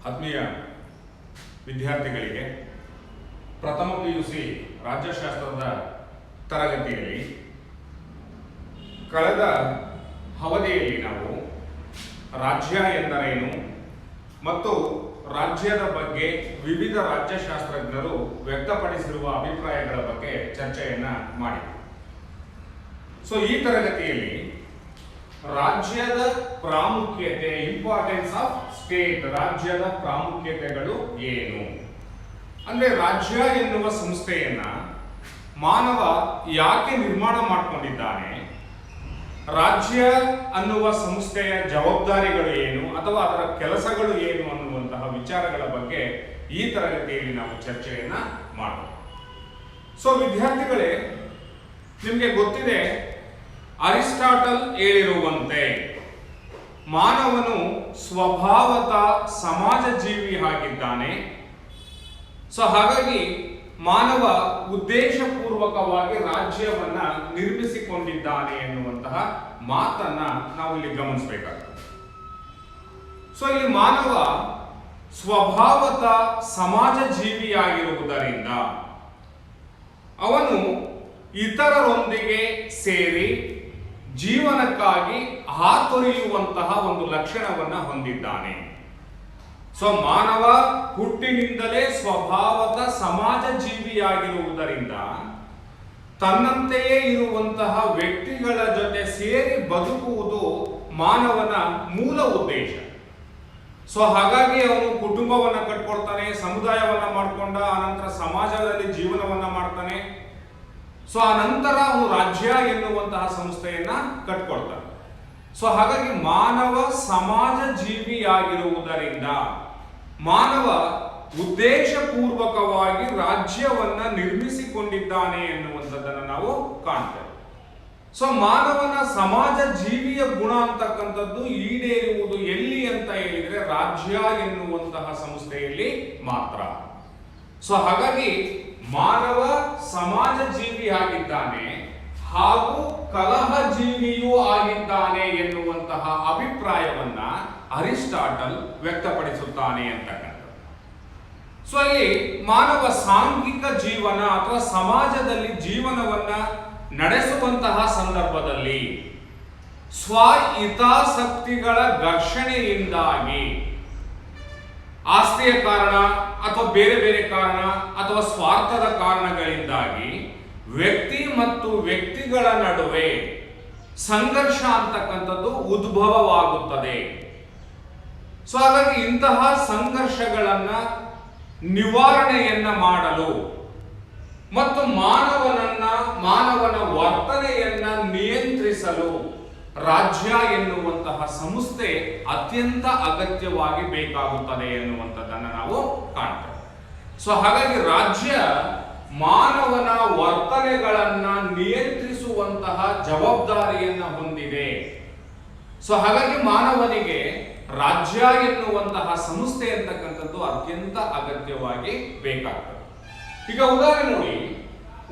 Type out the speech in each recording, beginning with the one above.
ಆತ್ಮೀಯ ವಿದ್ಯಾರ್ಥಿಗಳಿಗೆ ಪ್ರಥಮ ಪಿಯುಸಿ ರಾಜ್ಯಶಾಸ್ತ್ರದ ತರಗತಿಯಲ್ಲಿ ಕಳೆದ ಅವಧಿಯಲ್ಲಿ ನಾವು ರಾಜ್ಯ ಎಂದರೇನು ಮತ್ತು ರಾಜ್ಯದ ಬಗ್ಗೆ ವಿವಿಧ ರಾಜ್ಯಶಾಸ್ತ್ರಜ್ಞರು ವ್ಯಕ್ತಪಡಿಸಿರುವ ಅಭಿಪ್ರಾಯಗಳ ಬಗ್ಗೆ ಚರ್ಚೆಯನ್ನ ಮಾಡಿದರು. ಈ ತರಗತಿಯಲ್ಲಿ ರಾಜ್ಯದ ಪ್ರಾಮುಖ್ಯತೆ, ಇಂಪಾರ್ಟೆನ್ಸ್ ಆಫ್ ಸ್ಟೇಟ್, ರಾಜ್ಯದ ಪ್ರಾಮುಖ್ಯತೆಗಳು ಏನು, ಅಂದ್ರೆ ರಾಜ್ಯ ಎನ್ನುವ ಸಂಸ್ಥೆಯನ್ನ ಮಾನವ ಯಾಕೆ ನಿರ್ಮಾಣ ಮಾಡಿಕೊಂಡಿದ್ದಾನೆ, ರಾಜ್ಯ ಅನ್ನುವ ಸಂಸ್ಥೆಯ ಜವಾಬ್ದಾರಿಗಳು ಏನು ಅಥವಾ ಅದರ ಕೆಲಸಗಳು ಏನು ಅನ್ನುವಂತಹ ವಿಚಾರಗಳ ಬಗ್ಗೆ ಈ ತರಗತಿಯಲ್ಲಿ ನಾವು ಚರ್ಚೆಯನ್ನ ಮಾಡೋಣ. ವಿದ್ಯಾರ್ಥಿಗಳೇ, ನಿಮಗೆ ಗೊತ್ತಿದೆ, ಅರಿಸ್ಟಾಟಲ್ ಹೇಳಿರುವಂತೆ ಮಾನವನು ಸ್ವಭಾವತಃ ಸಮಾಜ ಜೀವಿ ಆಗಿದ್ದಾನೆ. ಹಾಗಾಗಿ ಮಾನವ ಉದ್ದೇಶಪೂರ್ವಕವಾಗಿ ರಾಜ್ಯವನ್ನ ನಿರ್ಮಿಸಿಕೊಂಡಿದ್ದಾನೆ ಎನ್ನುವಂತಹ ಮಾತನ್ನ ನಾವು ಇಲ್ಲಿ ಗಮನಿಸಬೇಕಾಗ್ತದೆ. ಇಲ್ಲಿ ಮಾನವ ಸ್ವಭಾವತಃ ಸಮಾಜ ಜೀವಿಯಾಗಿರುವುದರಿಂದ ಅವನು ಇತರರೊಂದಿಗೆ ಸೇರಿ ಜೀವನಕ್ಕಾಗಿ ಹಾತೊರೆಯುವಂತಹ ಒಂದು ಲಕ್ಷಣವನ್ನ ಹೊಂದಿದ್ದಾನೆ. ಮಾನವ ಹುಟ್ಟಿನಿಂದಲೇ ಸ್ವಭಾವದ ಸಮಾಜ ಜೀವಿಯಾಗಿರುವುದರಿಂದ ತನ್ನಂತೆಯೇ ಇರುವಂತಹ ವ್ಯಕ್ತಿಗಳ ಜೊತೆ ಸೇರಿ ಬದುಕುವುದು ಮಾನವನ ಮೂಲ ಉದ್ದೇಶ. ಹಾಗಾಗಿ ಅವನು ಕುಟುಂಬವನ್ನ ಕಟ್ಕೊಳ್ತಾನೆ, ಸಮುದಾಯವನ್ನ ಮಾಡಿಕೊಂಡ ಅನಂತರ ಸಮಾಜದಲ್ಲಿ ಜೀವನವನ್ನ ಮಾಡ್ತಾನೆ. ಆ ನಂತರ ಅವನು ರಾಜ್ಯ ಎನ್ನುವಂತಹ ಸಂಸ್ಥೆಯನ್ನ ಕಟ್ಕೊಳ್ತಾನೆ. ಹಾಗಾಗಿ ಮಾನವ ಸಮಾಜ ಜೀವಿಯಾಗಿರುವುದರಿಂದ ಮಾನವ ಉದ್ದೇಶಪೂರ್ವಕವಾಗಿ ರಾಜ್ಯವನ್ನ ನಿರ್ಮಿಸಿಕೊಂಡಿದ್ದಾನೆ ಎನ್ನುವಂಥದ್ದನ್ನು ನಾವು ಕಾಣ್ತೇವೆ. ಮಾನವನ ಸಮಾಜ ಜೀವಿಯ ಗುಣ ಅಂತಕ್ಕಂಥದ್ದು ಈಡೇರುವುದು ಎಲ್ಲಿ ಅಂತ ಹೇಳಿದ್ರೆ ರಾಜ್ಯ ಎನ್ನುವಂತಹ ಸಂಸ್ಥೆಯಲ್ಲಿ ಮಾತ್ರ. ಹಾಗಾಗಿ ಮಾನವ ಸಮಾಜ ಜೀವಿ ಆಗಿದ್ದಾನೆ ಹಾಗೂ ಕಲಹ ಜೀವಿಯೂ ಆಗಿದ್ದಾನೆ ಎನ್ನುವಂತಹ ಅಭಿಪ್ರಾಯವನ್ನ ಅರಿಸ್ಟಾಟಲ್ ವ್ಯಕ್ತಪಡಿಸುತ್ತಾನೆ ಅಂತಕ್ಕಂಥದ್ದು. ಇಲ್ಲಿ ಮಾನವ ಸಾಂಘಿಕ ಜೀವನ ಅಥವಾ ಸಮಾಜದಲ್ಲಿ ಜೀವನವನ್ನ ನಡೆಸುವಂತಹ ಸಂದರ್ಭದಲ್ಲಿ ಸ್ವ ಹಿತಾಸಕ್ತಿಗಳ ಘರ್ಷಣೆಯಿಂದಾಗಿ ಆಸ್ತಿಯ ಕಾರಣ ಅಥವಾ ಬೇರೆ ಬೇರೆ ಕಾರಣ ಅಥವಾ ಸ್ವಾರ್ಥದ ಕಾರಣಗಳಿಂದಾಗಿ ವ್ಯಕ್ತಿ ಮತ್ತು ವ್ಯಕ್ತಿಗಳ ನಡುವೆ ಸಂಘರ್ಷ ಅಂತಕ್ಕಂಥದ್ದು ಉದ್ಭವವಾಗುತ್ತದೆ. ಹಾಗಾಗಿ ಇಂತಹ ಸಂಘರ್ಷಗಳನ್ನ ನಿವಾರಣೆಯನ್ನ ಮಾಡಲು ಮತ್ತು ಮಾನವನ ವರ್ತನೆಯನ್ನ ನಿಯಂತ್ರಿಸಲು ರಾಜ್ಯ ಎನ್ನುವಂತಹ ಸಂಸ್ಥೆ ಅತ್ಯಂತ ಅಗತ್ಯವಾಗಿ ಬೇಕಾಗುತ್ತದೆ ಎನ್ನುವಂಥದ್ದನ್ನು ನಾವು ಕಾಣ್ತೇವೆ. ಹಾಗಾಗಿ ರಾಜ್ಯ ಮಾನವನ ವರ್ತನೆಗಳನ್ನ ನಿಯಂತ್ರಿಸುವಂತಹ ಜವಾಬ್ದಾರಿಯನ್ನ ಹೊಂದಿದೆ. ಹಾಗಾಗಿ ಮಾನವನಿಗೆ ರಾಜ್ಯ ಎನ್ನುವಂತಹ ಸಂಸ್ಥೆ ಅಂತಕ್ಕಂಥದ್ದು ಅತ್ಯಂತ ಅಗತ್ಯವಾಗಿ ಬೇಕಾಗ್ತದೆ. ಈಗ ಉದಾಹರಣೆ ನೋಡಿ,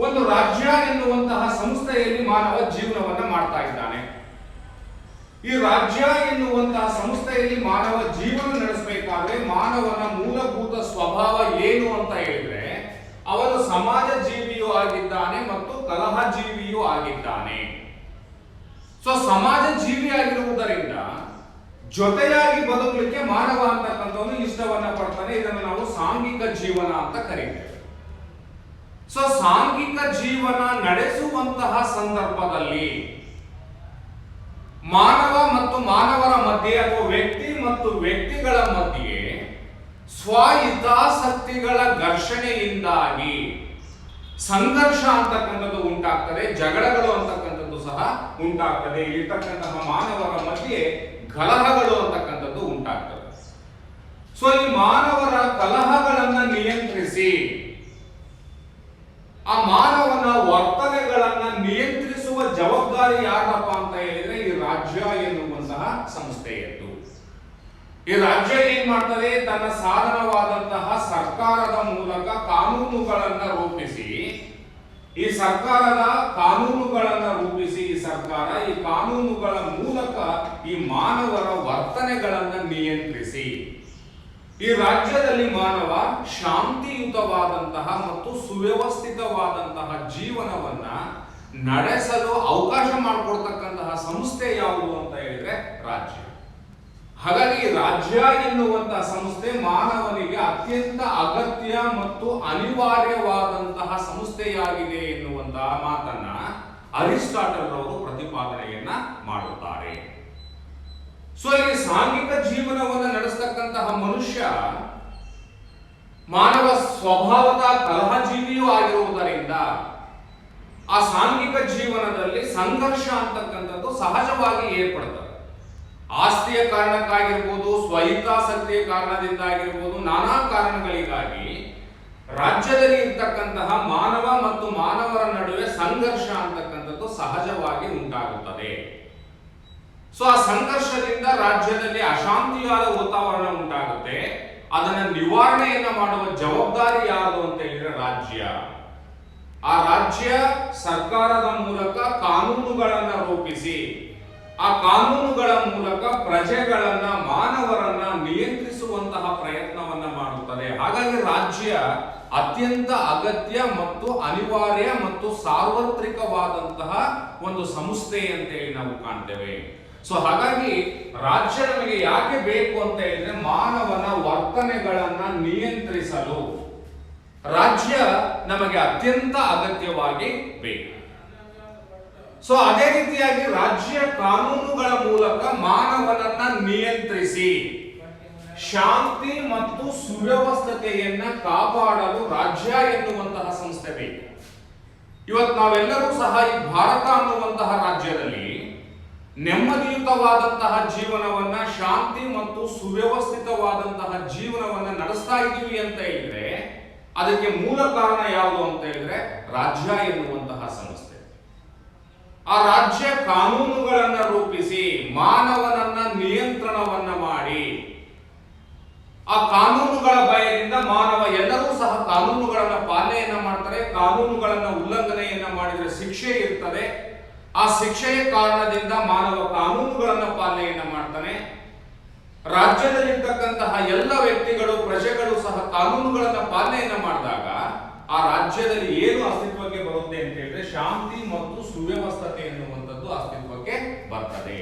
ಒಂದು ರಾಜ್ಯ ಎನ್ನುವಂತಹ ಸಂಸ್ಥೆಯಲ್ಲಿ ಮಾನವ ಜೀವನವನ್ನ ಮಾಡ್ತಾ ಇದ್ದಾನೆ. ಈ ರಾಜ್ಯ ಎನ್ನುವಂತಹ ಸಂಸ್ಥೆಯಲ್ಲಿ ಮಾನವ ಜೀವನ ನಡೆಸಬೇಕಾದ್ರೆ ಮಾನವನ ಮೂಲಭೂತ ಸ್ವಭಾವ ಏನು ಅಂತ ಹೇಳಿದ್ರೆ ಅವನು ಸಮಾಜ ಜೀವಿಯೂ ಆಗಿದ್ದಾನೆ ಮತ್ತು ಕಲಹ ಜೀವಿಯೂ ಆಗಿದ್ದಾನೆ. ಸಮಾಜ ಜೀವಿ ಆಗಿರುವುದರಿಂದ ಜೊತೆಯಾಗಿ ಬದುಕಲಿಕ್ಕೆ ಮಾನವ ಅಂತಕ್ಕಂಥವನು ಇಷ್ಟವನ್ನ ಪಡ್ತಾನೆ. ಇದನ್ನು ನಾವು ಸಾಂಘಿಕ ಜೀವನ ಅಂತ ಕರೀತೇವೆ. ಸಾಂಘಿಕ ಜೀವನ ನಡೆಸುವಂತಹ ಸಂದರ್ಭದಲ್ಲಿ ಮಾನವ ಮತ್ತು ಮಾನವರ ಮಧ್ಯೆ ಅಥವಾ ವ್ಯಕ್ತಿ ಮತ್ತು ವ್ಯಕ್ತಿಗಳ ಮಧ್ಯೆ ಸ್ವಹಿತಾಸಕ್ತಿಗಳ ಘರ್ಷಣೆಯಿಂದಾಗಿ ಸಂಘರ್ಷ ಅಂತಕ್ಕಂಥದ್ದು ಉಂಟಾಗ್ತದೆ, ಜಗಳಗಳು ಅಂತಕ್ಕಂಥದ್ದು ಸಹ ಉಂಟಾಗ್ತದೆ. ಇರ್ತಕ್ಕಂತಹ ಮಾನವರ ಮಧ್ಯೆ ಕಲಹಗಳು ಅಂತಕ್ಕಂಥದ್ದು ಉಂಟಾಗ್ತದೆ. ಈ ಮಾನವರ ಕಲಹಗಳನ್ನ ನಿಯಂತ್ರಿಸಿ ಆ ಮಾನವನ ವರ್ತನೆಗಳನ್ನ ನಿಯಂತ್ರಿಸುವ ಜವಾಬ್ದಾರಿ ಯಾರಪ್ಪ ಅಂತ ಹೇಳಿದ್ರೆ ಈ ರಾಜ್ಯ ಎನ್ನುವಂತಹ ಸಂಸ್ಥೆಯದ್ದು. ಈ ರಾಜ್ಯ ಏನ್ ಮಾಡ್ತದೆ, ತನ್ನ ಸಾಧನವಾದಂತಹ ಸರ್ಕಾರದ ಮೂಲಕ ಕಾನೂನುಗಳನ್ನ ರೂಪಿಸಿ ಈ ಸರ್ಕಾರದ ಕಾನೂನುಗಳನ್ನು ರೂಪಿಸಿ ಈ ಸರ್ಕಾರ ಈ ಕಾನೂನುಗಳ ಮೂಲಕ ಈ ಮಾನವರ ವರ್ತನೆಗಳನ್ನು ನಿಯಂತ್ರಿಸಿ ಈ ರಾಜ್ಯದಲ್ಲಿ ಮಾನವ ಶಾಂತಿಯುತವಾದಂತಹ ಮತ್ತು ಸುವ್ಯವಸ್ಥಿತವಾದಂತಹ ಜೀವನವನ್ನ ನಡೆಸಲು ಅವಕಾಶ ಮಾಡಿಕೊಡ್ತಕ್ಕಂತಹ ಸಂಸ್ಥೆ ಯಾವುದು ಅಂತ ಹೇಳಿದ್ರೆ ರಾಜ್ಯ. ಹಾಗಾಗಿ ರಾಜ್ಯ ಎನ್ನುವಂತಹ ಸಂಸ್ಥೆ ಮಾನವನಿಗೆ ಅತ್ಯಂತ ಅಗತ್ಯ ಮತ್ತು ಅನಿವಾರ್ಯವಾದಂತಹ ಸಂಸ್ಥೆಯಾಗಿದೆ ಎನ್ನುವಂತಹ ಮಾತನ್ನ ಅರಿಸ್ಟಾಟಲ್ ಅವರು ಪ್ರತಿಪಾದನೆಯನ್ನ ಮಾಡುತ್ತಾರೆ. ಸೊ ಇಲ್ಲಿ ಸಾಂಘಿಕ ಜೀವನವನ್ನು ನಡೆಸತಕ್ಕಂತಹ ಮನುಷ್ಯ ಮಾನವ ಸ್ವಭಾವದ ಕಲಹಜೀವಿಯೂ ಆಗಿರುವುದರಿಂದ ಆ ಸಾಂಘಿಕ ಜೀವನದಲ್ಲಿ ಸಂಘರ್ಷ ಅಂತಕ್ಕಂಥದ್ದು ಸಹಜವಾಗಿ ಏರ್ಪಡುತ್ತದೆ. ಆಸ್ತಿಯ ಕಾರಣಕ್ಕಾಗಿರ್ಬೋದು, ಸ್ವಹಿತಾಸಕ್ತಿಯ ಕಾರಣದಿಂದ ಆಗಿರ್ಬೋದು, ನಾನಾ ಕಾರಣಗಳಿಗಾಗಿ ರಾಜ್ಯದಲ್ಲಿ ಇರ್ತಕ್ಕಂತಹ ಮಾನವ ಮತ್ತು ಮಾನವರ ನಡುವೆ ಸಂಘರ್ಷ ಅಂತಕ್ಕಂಥದ್ದು ಸಹಜವಾಗಿ ಉಂಟಾಗುತ್ತದೆ. ಸೊ ಆ ಸಂಘರ್ಷದಿಂದ ರಾಜ್ಯದಲ್ಲಿ ಅಶಾಂತಿಯಾದ ವಾತಾವರಣ ಉಂಟಾಗುತ್ತೆ. ಅದನ್ನ ನಿವಾರಣೆಯನ್ನ ಮಾಡುವ ಜವಾಬ್ದಾರಿ ಯಾವುದು ಅಂತ ಹೇಳಿದ್ರೆ ರಾಜ್ಯ. ಆ ರಾಜ್ಯ ಸರ್ಕಾರದ ಮೂಲಕ ಕಾನೂನುಗಳನ್ನ ರೂಪಿಸಿ ಆ ಕಾನೂನುಗಳ ಮೂಲಕ ಪ್ರಜೆಗಳನ್ನ ಮಾನವರನ್ನ ನಿಯಂತ್ರಿಸುವಂತಹ ಪ್ರಯತ್ನವನ್ನ ಮಾಡುತ್ತದೆ. ಹಾಗಾಗಿ ರಾಜ್ಯ ಅತ್ಯಂತ ಅಗತ್ಯ ಮತ್ತು ಅನಿವಾರ್ಯ ಮತ್ತು ಸಾರ್ವತ್ರಿಕವಾದಂತಹ ಒಂದು ಸಂಸ್ಥೆ ಅಂತೇಳಿ ನಾವು ಕಾಣ್ತೇವೆ. ಸೊ ಹಾಗಾಗಿ ರಾಜ್ಯ ನಮಗೆ ಯಾಕೆ ಬೇಕು ಅಂತ ಹೇಳಿದ್ರೆ ಮಾನವನ ವರ್ತನೆಗಳನ್ನ ನಿಯಂತ್ರಿಸಲು ರಾಜ್ಯ ನಮಗೆ ಅತ್ಯಂತ ಅಗತ್ಯವಾಗಿ ಬೇಕು. ಸೊ ಅದೇ ರೀತಿಯಾಗಿ ರಾಜ್ಯ ಕಾನೂನುಗಳ ಮೂಲಕ ಮಾನವನನ್ನ ನಿಯಂತ್ರಿಸಿ ಶಾಂತಿ ಮತ್ತು ಸುವ್ಯವಸ್ಥತೆಯನ್ನ ಕಾಪಾಡಲು ರಾಜ್ಯ ಎನ್ನುವಂತಹ ಸಂಸ್ಥೆ ಬೇಕು. ಇವತ್ತು ನಾವೆಲ್ಲರೂ ಸಹ ಈ ಭಾರತ ಅನ್ನುವಂತಹ ರಾಜ್ಯದಲ್ಲಿ ನೆಮ್ಮದಿಯುತವಾದಂತಹ ಜೀವನವನ್ನ, ಶಾಂತಿ ಮತ್ತು ಸುವ್ಯವಸ್ಥಿತವಾದಂತಹ ಜೀವನವನ್ನ ನಡೆಸ್ತಾ ಇದ್ದೀವಿ ಅಂತ ಹೇಳಿದ್ರೆ ಅದಕ್ಕೆ ಮೂಲ ಕಾರಣ ಯಾವುದು ಅಂತ ಹೇಳಿದ್ರೆ ರಾಜ್ಯ ಎನ್ನುವಂತಹ ಸಂಸ್ಥೆ. ಆ ರಾಜ್ಯ ಕಾನೂನುಗಳನ್ನ ರೂಪಿಸಿ ಮಾನವನನ್ನ ನಿಯಂತ್ರಣವನ್ನ ಮಾಡಿ ಆ ಕಾನೂನುಗಳ ಭಯದಿಂದ ಮಾನವ ಎಲ್ಲರೂ ಸಹ ಕಾನೂನುಗಳನ್ನ ಪಾಲನೆಯನ್ನ ಮಾಡ್ತಾರೆ. ಕಾನೂನುಗಳನ್ನ ಉಲ್ಲಂಘನೆಯನ್ನ ಮಾಡಿದ್ರೆ ಶಿಕ್ಷೆ ಇರ್ತದೆ. ಆ ಶಿಕ್ಷೆಯ ಕಾರಣದಿಂದ ಮಾನವ ಕಾನೂನುಗಳನ್ನ ಪಾಲನೆಯನ್ನ ಮಾಡ್ತಾನೆ. ರಾಜ್ಯದಲ್ಲಿರ್ತಕ್ಕಂತಹ ಎಲ್ಲ ವ್ಯಕ್ತಿಗಳು, ಪ್ರಜೆಗಳು ಸಹ ಕಾನೂನುಗಳನ್ನ ಪಾಲನೆಯನ್ನ ಮಾಡಿದಾಗ ಆ ರಾಜ್ಯದಲ್ಲಿ ಏನು ಅಸ್ತಿತ್ವಕ್ಕೆ ಬರುತ್ತೆ ಅಂತ ಹೇಳಿದ್ರೆ ಶಾಂತಿ ಮತ್ತು ಸುವ್ಯವಸ್ಥತೆ ಎನ್ನುವಂಥದ್ದು ಅಸ್ತಿತ್ವಕ್ಕೆ ಬರ್ತದೆ.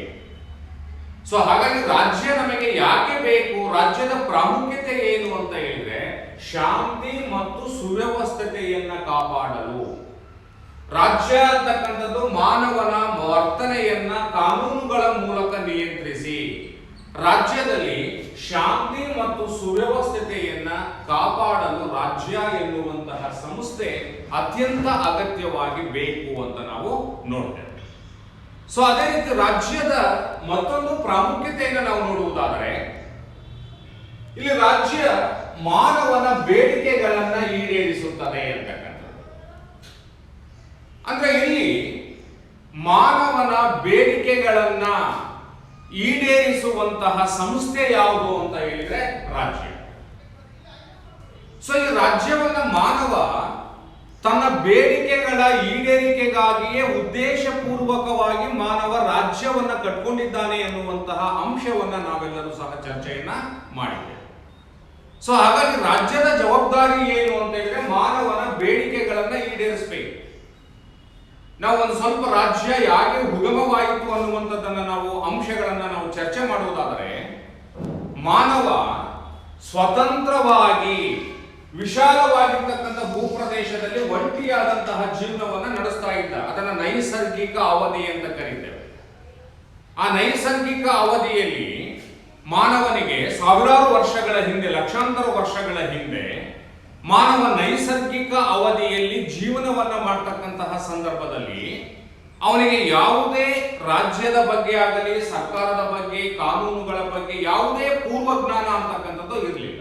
ಸೊ ಹಾಗಾಗಿ ರಾಜ್ಯ ನಮಗೆ ಯಾಕೆ ಬೇಕು, ರಾಜ್ಯದ ಪ್ರಾಮುಖ್ಯತೆ ಏನು ಅಂತ ಹೇಳಿದ್ರೆ ಶಾಂತಿ ಮತ್ತು ಸುವ್ಯವಸ್ಥತೆಯನ್ನ ಕಾಪಾಡಲು. ರಾಜ್ಯ ಅಂತಕ್ಕಂಥದ್ದು ಮಾನವನ ವರ್ತನೆಯನ್ನ ಕಾನೂನುಗಳ ಮೂಲಕ ನಿಯಂತ್ರಿಸಿ ರಾಜ್ಯದಲ್ಲಿ ಶಾಂತಿ ಮತ್ತು ಸುವ್ಯವಸ್ಥತೆಯನ್ನ ಕಾಪಾಡಲು ರಾಜ್ಯ ಎನ್ನುವಂತಹ ಸಂಸ್ಥೆ ಅತ್ಯಂತ ಅಗತ್ಯವಾಗಿ ಬೇಕು ಅಂತ ನಾವು ನೋಡ್ತೇವೆ. ಸೊ ಅದೇ ರೀತಿ ರಾಜ್ಯದ ಮತ್ತೊಂದು ಪ್ರಾಮುಖ್ಯತೆಯನ್ನು ನಾವು ನೋಡುವುದಾದರೆ ಇಲ್ಲಿ ರಾಜ್ಯ ಮಾನವನ ಬೇಡಿಕೆಗಳನ್ನ ಈಡೇರಿಸುತ್ತದೆ ಅಂತಕ್ಕಂಥದ್ದು. ಅಂದ್ರೆ ಇಲ್ಲಿ ಮಾನವನ ಬೇಡಿಕೆಗಳನ್ನ ಈಡೇರಿಸುವಂತಹ ಸಂಸ್ಥೆ ಯಾವುದು ಅಂತ ಹೇಳಿದ್ರೆ ರಾಜ್ಯ. ಸೊ ಈ ರಾಜ್ಯವನ್ನ ಮಾನವ ತನ್ನ ಬೇಡಿಕೆಗಳ ಈಡೇರಿಕೆಗಾಗಿಯೇ ಉದ್ದೇಶಪೂರ್ವಕವಾಗಿ ಮಾನವ ರಾಜ್ಯವನ್ನ ಕಟ್ಕೊಂಡಿದ್ದಾನೆ ಎನ್ನುವಂತಹ ಅಂಶವನ್ನ ನಾವೆಲ್ಲರೂ ಸಹ ಚರ್ಚೆಯನ್ನ ಮಾಡಿದ್ದೇವೆ. ಸೊ ಹಾಗಾಗಿ ರಾಜ್ಯದ ಜವಾಬ್ದಾರಿ ಏನು ಅಂತ ಹೇಳಿದ್ರೆ ಮಾನವನ ಬೇಡಿಕೆಗಳನ್ನ ಈಡೇರಿಸಬೇಕು. ನಾವು ಒಂದು ಸ್ವಲ್ಪ ರಾಜ್ಯ ಯಾಕೆ ಉಗಮವಾಯಿತು ಅನ್ನುವಂಥದ್ದನ್ನ ನಾವು ಅಂಶಗಳನ್ನ ನಾವು ಚರ್ಚೆ ಮಾಡುವುದಾದರೆ ಮಾನವ ಸ್ವತಂತ್ರವಾಗಿ ವಿಶಾಲವಾಗಿರ್ತಕ್ಕಂಥ ಭೂಪ್ರದೇಶದಲ್ಲಿ ಒಂಟಿಯಾದಂತಹ ಜೀವನವನ್ನ ನಡೆಸ್ತಾ ಇದ್ದ. ಅದನ್ನ ನೈಸರ್ಗಿಕ ಅವಧಿ ಅಂತ ಕರೀತೇವೆ. ಆ ನೈಸರ್ಗಿಕ ಅವಧಿಯಲ್ಲಿ ಮಾನವನಿಗೆ ಸಾವಿರಾರು ವರ್ಷಗಳ ಹಿಂದೆ, ಲಕ್ಷಾಂತರ ವರ್ಷಗಳ ಹಿಂದೆ ಮಾನವ ನೈಸರ್ಗಿಕ ಅವಧಿಯಲ್ಲಿ ಜೀವನವನ್ನ ಮಾಡ್ತಕ್ಕಂತಹ ಸಂದರ್ಭದಲ್ಲಿ ಅವನಿಗೆ ಯಾವುದೇ ರಾಜ್ಯದ ಬಗ್ಗೆ ಆಗಲಿ, ಸರ್ಕಾರದ ಬಗ್ಗೆ, ಕಾನೂನುಗಳ ಬಗ್ಗೆ ಯಾವುದೇ ಪೂರ್ವಜ್ಞಾನ ಅಂತಕ್ಕಂಥದ್ದು ಇರಲಿಲ್ಲ.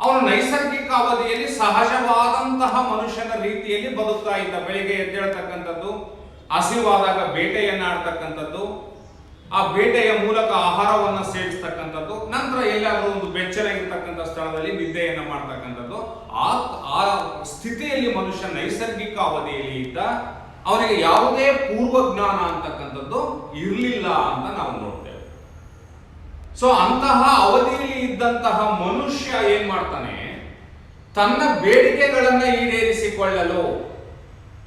ಅವನು ನೈಸರ್ಗಿಕ ಅವಧಿಯಲ್ಲಿ ಸಹಜವಾದಂತಹ ಮನುಷ್ಯನ ರೀತಿಯಲ್ಲಿ ಬದುಕ್ತಾ ಇದ್ದ. ಬೆಳಿಗ್ಗೆ ಎದ್ದೇಳ್ತಕ್ಕಂಥದ್ದು, ಹಸಿವಾದಾಗ ಬೇಟೆಯನ್ನ ಆಡ್ತಕ್ಕಂಥದ್ದು, ಆ ಬೇಟೆಯ ಮೂಲಕ ಆಹಾರವನ್ನ ಸೇವಿಸ್ತಕ್ಕಂಥದ್ದು, ನಂತರ ಎಲ್ಲಾದ್ರೂ ಒಂದು ಬೆಚ್ಚನಾಗಿರ್ತಕ್ಕಂಥ ಸ್ಥಳದಲ್ಲಿ ನಿದ್ದೆಯನ್ನ ಮಾಡ್ತಕ್ಕಂಥದ್ದು. ಆ ಸ್ಥಿತಿಯಲ್ಲಿ ಮನುಷ್ಯ ನೈಸರ್ಗಿಕ ಅವಧಿಯಲ್ಲಿ ಇದ್ದ. ಅವನಿಗೆ ಯಾವುದೇ ಪೂರ್ವಜ್ಞಾನ ಅಂತಕ್ಕಂಥದ್ದು ಇರಲಿಲ್ಲ ಅಂತ ನಾವು ನೋಡ್ತೇವೆ. ಸೊ ಅಂತಹ ಅವಧಿಯಲ್ಲಿ ಇದ್ದಂತಹ ಮನುಷ್ಯ ಏನ್ ಮಾಡ್ತಾನೆ, ತನ್ನ ಬೇಡಿಕೆಗಳನ್ನ ಈಡೇರಿಸಿಕೊಳ್ಳಲು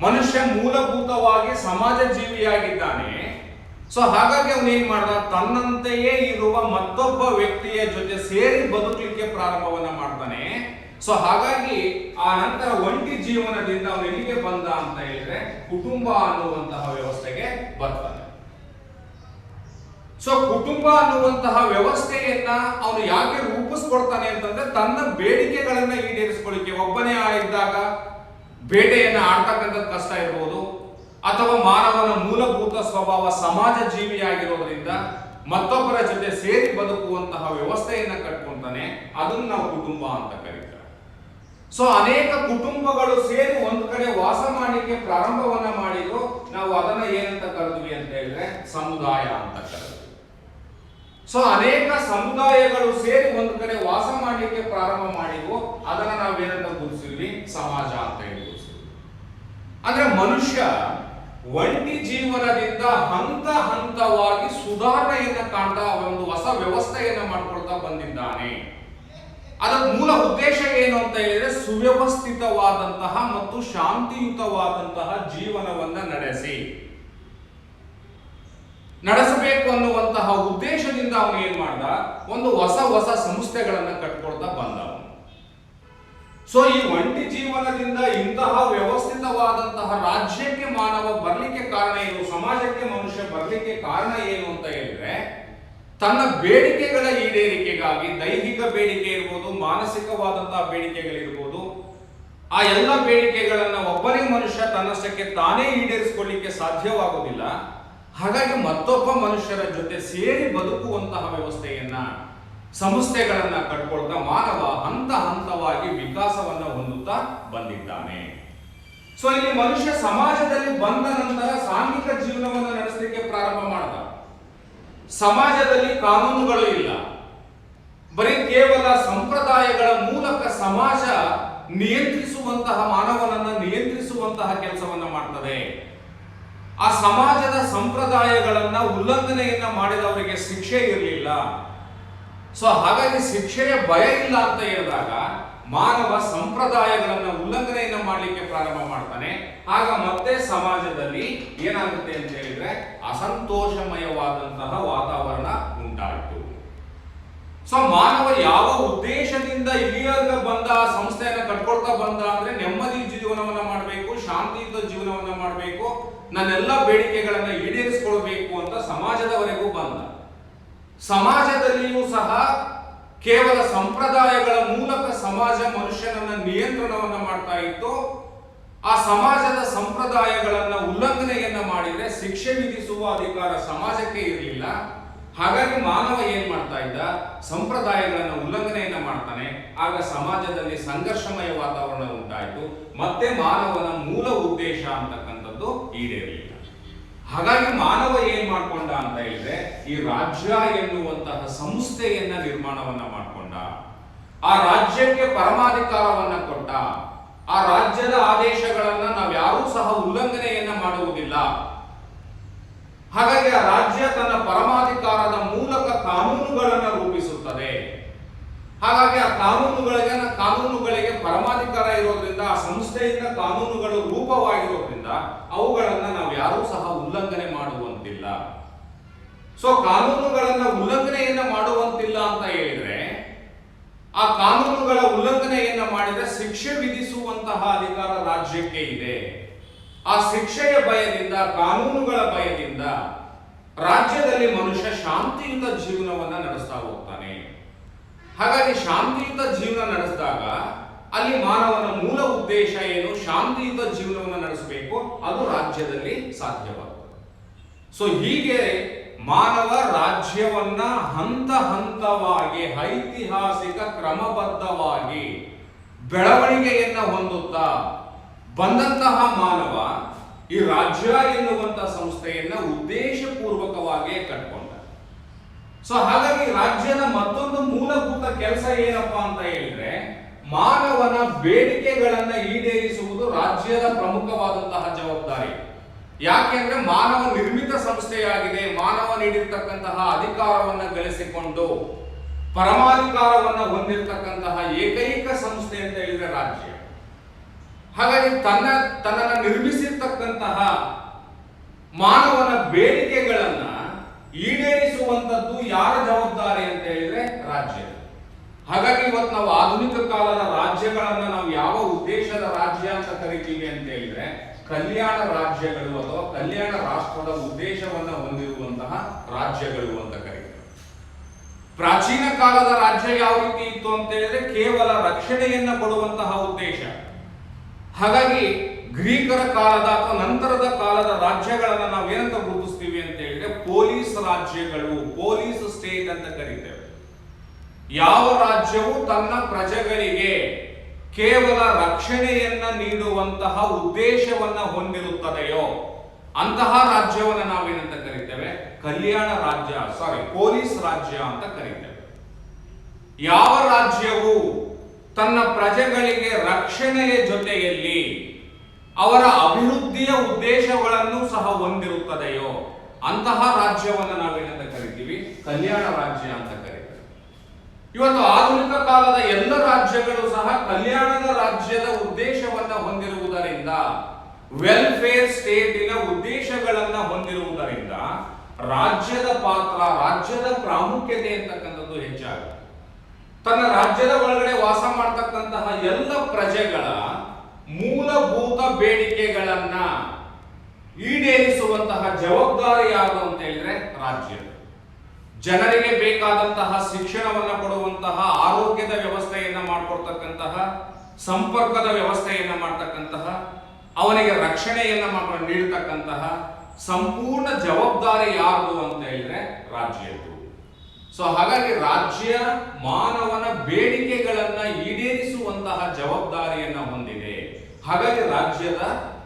ಮನುಷ್ಯ ಮೂಲಭೂತವಾಗಿ ಸಮಾಜ ಜೀವಿಯಾಗಿದ್ದಾನೆ. ಸೊ ಹಾಗಾಗಿ ಅವನು ಏನ್ ಮಾಡ್ದ, ತನ್ನಂತೆಯೇ ಇರುವ ಮತ್ತೊಬ್ಬ ವ್ಯಕ್ತಿಯ ಜೊತೆ ಸೇರಿ ಬದುಕಲಿಕ್ಕೆ ಪ್ರಾರಂಭವನ್ನ ಮಾಡ್ತಾನೆ. ಸೊ ಹಾಗಾಗಿ ಆ ನಂತರ ಒಂಟಿ ಜೀವನದಿಂದ ಅವನು ಎಲ್ಲಿಗೆ ಬಂದ ಅಂತ ಹೇಳಿದ್ರೆ ಕುಟುಂಬ ಅನ್ನುವಂತಹ ವ್ಯವಸ್ಥೆಗೆ ಬರ್ತಾನೆ. ಸೊ ಕುಟುಂಬ ಅನ್ನುವಂತಹ ವ್ಯವಸ್ಥೆಯನ್ನ ಅವನು ಯಾಕೆ ರೂಪಿಸ್ಕೊಡ್ತಾನೆ ಅಂತಂದ್ರೆ ತನ್ನ ಬೇಡಿಕೆಗಳನ್ನ ಈಡೇರಿಸ್ಕೊಳ್ಳಿಕ್ಕೆ. ಒಬ್ಬನೇ ಇದ್ದಾಗ ಬೇಟೆಯನ್ನ ಆಡ್ತಕ್ಕಂಥದ್ದು ಕಷ್ಟ ಇರ್ಬೋದು, ಅಥವಾ ಮಾನವನ ಮೂಲಭೂತ ಸ್ವಭಾವ ಸಮಾಜ ಜೀವಿಯಾಗಿರೋದ್ರಿಂದ ಮತ್ತೊಬ್ಬರ ಜೊತೆ ಸೇರಿ ಬದುಕುವಂತಹ ವ್ಯವಸ್ಥೆಯನ್ನ ಕಟ್ಕೊಂತಾನೆ. ಅದನ್ನು ನಾವು ಕುಟುಂಬ ಅಂತ ಕರೀತಾರೆ. ಸೊ ಅನೇಕ ಕುಟುಂಬಗಳು ಸೇರಿ ಒಂದು ಕಡೆ ವಾಸ ಮಾಡಲಿಕ್ಕೆ ಪ್ರಾರಂಭವನ್ನ ಮಾಡಿದ್ರು. ನಾವು ಅದನ್ನ ಏನಂತ ಕರೆದ್ವಿ ಅಂತ ಹೇಳಿದ್ರೆ ಸಮುದಾಯ ಅಂತ ಕರೆದ್ವಿ. ಸೊ ಅನೇಕ ಸಮುದಾಯಗಳು ಸೇರಿ ಒಂದು ಕಡೆ ವಾಸ ಮಾಡಲಿಕ್ಕೆ ಪ್ರಾರಂಭ ಮಾಡಿದ್ವು. ಅದನ್ನ ನಾವೇನಂತ ಗುರುತಿಸಿದ್ವಿ, ಸಮಾಜ ಅಂತ ಹೇಳಿ ಗುರುತಿಸಿದ್ವಿ. ಅಂದ್ರೆ ಮನುಷ್ಯ ಒಂಟಿ ಜೀವನದಿಂದ ಹಂತ ಹಂತವಾಗಿ ಸುಧಾರಣೆಯನ್ನ ಕಾಣ್ತಾ ಒಂದು ಹೊಸ ವ್ಯವಸ್ಥೆಯನ್ನ ಮಾಡ್ಕೊಳ್ತಾ ಬಂದಿದ್ದಾನೆ. ಅದರ ಮೂಲ ಉದ್ದೇಶ ಏನು ಅಂತ ಹೇಳಿದ್ರೆ ಸುವ್ಯವಸ್ಥಿತವಾದಂತಹ ಮತ್ತು ಶಾಂತಿಯುತವಾದಂತಹ ಜೀವನವನ್ನ ನಡೆಸಬೇಕು ಅನ್ನುವಂತಹ ಉದ್ದೇಶದಿಂದ ಅವನು ಏನ್ ಮಾಡ್ದ, ಒಂದು ಹೊಸ ಸಂಸ್ಥೆಗಳನ್ನ ಕಟ್ಕೊಳ್ತಾ ಬಂದವನು. ಸೊ ಈ ಒಂಟಿ ಜೀವನದಿಂದ ಇಂತಹ ವ್ಯವಸ್ಥಿತವಾದಂತಹ ರಾಜ್ಯಕ್ಕೆ ಮಾನವ ಬರ್ಲಿಕ್ಕೆ ಕಾರಣ ಏನು, ಸಮಾಜಕ್ಕೆ ಮನುಷ್ಯ ಬರ್ಲಿಕ್ಕೆ ಕಾರಣ ಏನು ಅಂತ ಹೇಳಿದ್ರೆ ತನ್ನ ಬೇಡಿಕೆಗಳ ಈಡೇರಿಕೆಗಾಗಿ, ದೈಹಿಕ ಬೇಡಿಕೆ ಇರ್ಬೋದು, ಮಾನಸಿಕವಾದಂತಹ ಬೇಡಿಕೆಗಳಿರ್ಬೋದು, ಆ ಎಲ್ಲ ಬೇಡಿಕೆಗಳನ್ನ ಒಬ್ಬನೇ ಮನುಷ್ಯ ತನ್ನಷ್ಟಕ್ಕೆ ತಾನೇ ಈಡೇರಿಸಿಕೊಳ್ಳಿಕ್ಕೆ ಸಾಧ್ಯವಾಗುವುದಿಲ್ಲ. ಹಾಗಾಗಿ ಮತ್ತೊಬ್ಬ ಮನುಷ್ಯರ ಜೊತೆ ಸೇರಿ ಬದುಕುವಂತಹ ವ್ಯವಸ್ಥೆಯನ್ನ, ಸಂಸ್ಥೆಗಳನ್ನ ಕಟ್ಕೊಳ್ತಾ ಮಾನವ ಹಂತ ಹಂತವಾಗಿ ವಿಕಾಸವನ್ನ ಹೊಂದುತ್ತಾ ಬಂದಿದ್ದಾನೆ. ಸೊ ಇಲ್ಲಿ ಮನುಷ್ಯ ಸಮಾಜದಲ್ಲಿ ಬಂದ ನಂತರ ಸಾಂಘಿಕ ಜೀವನವನ್ನು ನಡೆಸಲಿಕ್ಕೆ ಪ್ರಾರಂಭ ಮಾಡಿದ. ಸಮಾಜದಲ್ಲಿ ಕಾನೂನುಗಳು ಇಲ್ಲ, ಬರೀ ಕೇವಲ ಸಂಪ್ರದಾಯಗಳ ಮೂಲಕ ಸಮಾಜ ನಿಯಂತ್ರಿಸುವಂತಹ, ಮಾನವನನ್ನ ನಿಯಂತ್ರಿಸುವಂತಹ ಕೆಲಸವನ್ನ ಮಾಡ್ತದೆ. ಆ ಸಮಾಜದ ಸಂಪ್ರದಾಯಗಳನ್ನ ಉಲ್ಲಂಘನೆಯನ್ನ ಮಾಡಿದವರಿಗೆ ಶಿಕ್ಷೆ ಇರಲಿಲ್ಲ. ಸೊ ಹಾಗಾಗಿ ಶಿಕ್ಷೆಯ ಭಯ ಇಲ್ಲ ಅಂತ ಹೇಳಿದಾಗ ಮಾನವ ಸಂಪ್ರದಾಯಗಳನ್ನ ಉಲ್ಲಂಘನೆಯನ್ನ ಮಾಡಲಿಕ್ಕೆ ಪ್ರಾರಂಭ ಮಾಡ್ತಾನೆ. ಆಗ ಮತ್ತೆ ಸಮಾಜದಲ್ಲಿ ಏನಾಗುತ್ತೆ ಅಂತ ಹೇಳಿದ್ರೆ ಅಸಂತೋಷಮಯವಾದಂತಹ ವಾತಾವರಣ ಉಂಟಾಯಿತು. ಸೊ ಮಾನವ ಯಾವ ಉದ್ದೇಶದಿಂದ ಇಲ್ಲಿಯವರೆಗೆ ಬಂದ, ಸಂಸ್ಥೆಯನ್ನ ಕಟ್ಕೊಳ್ತಾ ಬಂದ ಅಂದ್ರೆ ನೆಮ್ಮದಿ ಜೀವನವನ್ನ ಮಾಡಬೇಕು, ಶಾಂತಿಯುತ ಜೀವನವನ್ನ ಮಾಡಬೇಕು, ನನ್ನೆಲ್ಲ ಬೇಡಿಕೆಗಳನ್ನ ಈಡೇರಿಸಿಕೊಳ್ಬೇಕು ಅಂತ ಸಮಾಜದವರೆಗೂ ಬಂದ. ಸಮಾಜದಲ್ಲಿಯೂ ಸಹ ಕೇವಲ ಸಂಪ್ರದಾಯಗಳ ಮೂಲಕ ಸಮಾಜ ಮನುಷ್ಯನನ್ನ ನಿಯಂತ್ರಣವನ್ನ ಮಾಡ್ತಾ ಇತ್ತು. ಆ ಸಮಾಜದ ಸಂಪ್ರದಾಯಗಳನ್ನ ಉಲ್ಲಂಘನೆಯನ್ನ ಮಾಡಿದ್ರೆ ಶಿಕ್ಷೆ ವಿಧಿಸುವ ಅಧಿಕಾರ ಸಮಾಜಕ್ಕೆ ಇರಲಿಲ್ಲ. ಹಾಗಾಗಿ ಮಾನವ ಏನ್ ಮಾಡ್ತಾ ಇದ್ದ, ಸಂಪ್ರದಾಯಗಳನ್ನ ಉಲ್ಲಂಘನೆಯನ್ನ ಮಾಡ್ತಾನೆ. ಆಗ ಸಮಾಜದಲ್ಲಿ ಸಂಘರ್ಷಮಯ ವಾತಾವರಣ ಉಂಟಾಯಿತು. ಮತ್ತೆ ಮಾನವನ ಮೂಲ ಉದ್ದೇಶ ಅಂತಕ್ಕಂಥದ್ದು ಈಡೇರಲಿಲ್ಲ. ಹಾಗಾಗಿ ಮಾನವ ಏನ್ ಮಾಡ್ಕೊಂಡ ಅಂತ ಹೇಳಿದ್ರೆ ಈ ರಾಜ್ಯ ಎನ್ನುವಂತಹ ಸಂಸ್ಥೆಯನ್ನ ನಿರ್ಮಾಣವನ್ನ ಮಾಡ್ಕೊಂಡ. ಆ ರಾಜ್ಯಕ್ಕೆ ಪರಮಾಧಿಕಾರವನ್ನ ಕೊಟ್ಟ. ಆ ರಾಜ್ಯದ ಆದೇಶಗಳನ್ನ ನಾವ್ಯಾರೂ ಸಹ ಉಲ್ಲಂಘನೆಯನ್ನ ಮಾಡುವುದಿಲ್ಲ. ಹಾಗಾಗಿ ಆ ರಾಜ್ಯ ತನ್ನ ಪರಮಾಧಿಕಾರದ ಮೂಲಕ ಕಾನೂನುಗಳನ್ನು ರೂಪಿಸುತ್ತದೆ. ಹಾಗಾಗಿ ಆ ಕಾನೂನುಗಳಿಗೆ ಪರಮಾಧಿಕಾರ ಇರೋದ್ರಿಂದ, ಆ ಸಂಸ್ಥೆಯಿಂದ ಕಾನೂನುಗಳು ರೂಪವಾಗಿರೋದ್ರಿಂದ ಅವುಗಳನ್ನ ನಾವು ಯಾರೂ ಸಹ ಉಲ್ಲಂಘನೆ ಮಾಡುವಂತಿಲ್ಲ. ಸೊ ಕಾನೂನುಗಳನ್ನ ಉಲ್ಲಂಘನೆಯನ್ನ ಮಾಡುವಂತಿಲ್ಲ ಅಂತ ಹೇಳಿದ್ರೆ ಆ ಕಾನೂನುಗಳ ಉಲ್ಲಂಘನೆಯನ್ನ ಮಾಡಿದ್ರೆ ಶಿಕ್ಷೆ ವಿಧಿಸುವಂತಹ ಅಧಿಕಾರ ರಾಜ್ಯಕ್ಕೆ ಇದೆ. ಆ ಶಿಕ್ಷೆಯ ಭಯದಿಂದ, ಕಾನೂನುಗಳ ಭಯದಿಂದ ರಾಜ್ಯದಲ್ಲಿ ಮನುಷ್ಯ ಶಾಂತಿಯುತ ಜೀವನವನ್ನ ನಡೆಸ್ತಾ ಹೋಗ್ತಾನೆ. ಹಾಗಾಗಿ ಶಾಂತಿಯುತ ಜೀವನ ನಡೆಸಿದಾಗ ಅಲ್ಲಿ ಮಾನವನ ಮೂಲ ಉದ್ದೇಶ ಏನು, ಶಾಂತಿಯುತ ಜೀವನವನ್ನು ನಡೆಸಬೇಕು, ಅದು ರಾಜ್ಯದಲ್ಲಿ ಸಾಧ್ಯವಾಗುತ್ತದೆ. ಸೊ ಹೀಗೆ ಮಾನವ ರಾಜ್ಯವನ್ನ ಹಂತ ಹಂತವಾಗಿ ಐತಿಹಾಸಿಕ ಕ್ರಮಬದ್ಧವಾಗಿ ಬೆಳವಣಿಗೆಯನ್ನ ಹೊಂದುತ್ತಾ ಬಂದಂತಹ ಮಾನವ ಈ ರಾಜ್ಯ ಎನ್ನುವಂತಹ ಸಂಸ್ಥೆಯನ್ನ ಉದ್ದೇಶಪೂರ್ವಕವಾಗಿ ಕಟ್ಕೊಂಡ. ಸೊ ಹಾಗಾಗಿ ರಾಜ್ಯದ ಮತ್ತೊಂದು ಮೂಲಭೂತ ಕೆಲಸ ಏನಪ್ಪಾ ಅಂತ ಹೇಳಿದ್ರೆ ಮಾನವನ ಬೇಡಿಕೆಗಳನ್ನ ಈಡೇರಿಸುವುದು ರಾಜ್ಯದ ಪ್ರಮುಖವಾದಂತಹ ಜವಾಬ್ದಾರಿ. ಯಾಕೆಂದ್ರೆ ಮಾನವ ನಿರ್ಮಿತ ಸಂಸ್ಥೆಯಾಗಿದೆ. ಮಾನವ ನೀಡಿರ್ತಕ್ಕಂತಹ ಅಧಿಕಾರವನ್ನು ಗಳಿಸಿಕೊಂಡು ಪರಮಾಧಿಕಾರವನ್ನು ಹೊಂದಿರತಕ್ಕಂತಹ ಏಕೈಕ ಸಂಸ್ಥೆ ಅಂತ ಹೇಳಿದ್ರೆ ರಾಜ್ಯ. ಹಾಗಾಗಿ ತನ್ನನ್ನು ನಿರ್ಮಿಸಿರ್ತಕ್ಕಂತಹ ಮಾನವನ ಬೇಡಿಕೆಗಳನ್ನ ಈಡೇರಿಸುವಂತದ್ದು ಯಾರ ಜವಾಬ್ದಾರಿ ಅಂತ ಹೇಳಿದ್ರೆ ರಾಜ್ಯ. ಹಾಗಾಗಿ ಇವತ್ತು ನಾವು ಆಧುನಿಕ ಕಾಲದ ರಾಜ್ಯಗಳನ್ನ ನಾವು ಯಾವ ಉದ್ದೇಶದ ರಾಜ್ಯ ಅಂತ ಕರಿತೀವಿ ಅಂತ ಹೇಳಿದ್ರೆ ಕಲ್ಯಾಣ ರಾಜ್ಯಗಳು ಅಥವಾ ಕಲ್ಯಾಣ ರಾಷ್ಟ್ರದ ಉದ್ದೇಶವನ್ನ ಹೊಂದಿರುವಂತಹ ರಾಜ್ಯಗಳು ಅಂತ ಕರೀತಾರೆ. ಪ್ರಾಚೀನ ಕಾಲದ ರಾಜ್ಯ ಯಾವ ರೀತಿ ಇತ್ತು ಅಂತ ಹೇಳಿದ್ರೆ ಕೇವಲ ರಕ್ಷಣೆಯನ್ನ ಕೊಡುವಂತಹ ಉದ್ದೇಶ. ಹಾಗಾಗಿ ಗ್ರೀಕರ ಕಾಲದ ಅಥವಾ ನಂತರದ ಕಾಲದ ರಾಜ್ಯಗಳನ್ನ ನಾವೇನಂತ ಗುರುತಿಸ್ತೀವಿ ಅಂತ ಹೇಳಿದ್ರೆ ಪೊಲೀಸ್ ರಾಜ್ಯಗಳು, ಪೊಲೀಸ್ ಸ್ಟೇಟ್ ಅಂತ ಕರೀತೇವೆ. ಯಾವ ರಾಜ್ಯವು ತನ್ನ ಪ್ರಜೆಗಳಿಗೆ ಕೇವಲ ರಕ್ಷಣೆಯನ್ನ ನೀಡುವಂತಹ ಉದ್ದೇಶವನ್ನ ಹೊಂದಿರುತ್ತದೆಯೋ ಅಂತಹ ರಾಜ್ಯವನ್ನ ನಾವೇನಂತ ಕರೀತೇವೆ ಕಲ್ಯಾಣ ರಾಜ್ಯ, ಪೊಲೀಸ್ ರಾಜ್ಯ ಅಂತ ಕರೀತೇವೆ. ಯಾವ ರಾಜ್ಯವು ತನ್ನ ಪ್ರಜೆಗಳಿಗೆ ರಕ್ಷಣೆಯ ಜೊತೆಯಲ್ಲಿ ಅವರ ಅಭಿವೃದ್ಧಿಯ ಉದ್ದೇಶಗಳನ್ನು ಸಹ ಹೊಂದಿರುತ್ತದೆಯೋ ಅಂತಹ ರಾಜ್ಯವನ್ನು ನಾವೇನಂತ ಕರಿತೀವಿ ಕಲ್ಯಾಣ ರಾಜ್ಯ ಅಂತ ಕರೀತೀವಿ. ಇವತ್ತು ಆಧುನಿಕ ಕಾಲದ ಎಲ್ಲ ರಾಜ್ಯಗಳು ಸಹ ಕಲ್ಯಾಣದ ರಾಜ್ಯದ ಉದ್ದೇಶವನ್ನ ಹೊಂದಿರುವುದರಿಂದ, ವೆಲ್ಫೇರ್ ಸ್ಟೇಟಿನ ಉದ್ದೇಶಗಳನ್ನ ಹೊಂದಿರುವುದರಿಂದ ರಾಜ್ಯದ ಪಾತ್ರ, ರಾಜ್ಯದ ಪ್ರಾಮುಖ್ಯತೆ ಅಂತಕ್ಕಂಥದ್ದು ಹೆಚ್ಚಾಗುತ್ತೆ. ತನ್ನ ರಾಜ್ಯದ ಒಳಗಡೆ ವಾಸ ಮಾಡತಕ್ಕಂತಹ ಎಲ್ಲ ಪ್ರಜೆಗಳ ಮೂಲಭೂತ ಬೇಡಿಕೆಗಳನ್ನ ಈಡೇರಿಸುವಂತಹ ಜವಾಬ್ದಾರಿ ಯಾರು ಅಂತ ಹೇಳಿದ್ರೆ ರಾಜ್ಯ. ಜನರಿಗೆ ಬೇಕಾದಂತಹ ಶಿಕ್ಷಣವನ್ನ ಕೊಡುವಂತಹ, ಆರೋಗ್ಯದ ವ್ಯವಸ್ಥೆಯನ್ನ ಮಾಡಿಕೊಡ್ತಕ್ಕಂತಹ, ಸಂಪರ್ಕದ ವ್ಯವಸ್ಥೆಯನ್ನ ಮಾಡ್ತಕ್ಕಂತಹ, ಅವನಿಗೆ ರಕ್ಷಣೆಯನ್ನ ನೀಡತಕ್ಕಂತಹ ಸಂಪೂರ್ಣ ಜವಾಬ್ದಾರಿ ಯಾರು ಅಂತ ಹೇಳಿದ್ರೆ ರಾಜ್ಯದ್ದು. ಹಾಗಾಗಿ ರಾಜ್ಯ ಮಾನವನ ಬೇಡಿಕೆಗಳನ್ನ ಈಡೇರಿಸುವಂತಹ ಜವಾಬ್ದಾರಿಯನ್ನ ಹೊಂದಿದೆ. ಹಾಗಾಗಿ ರಾಜ್ಯದ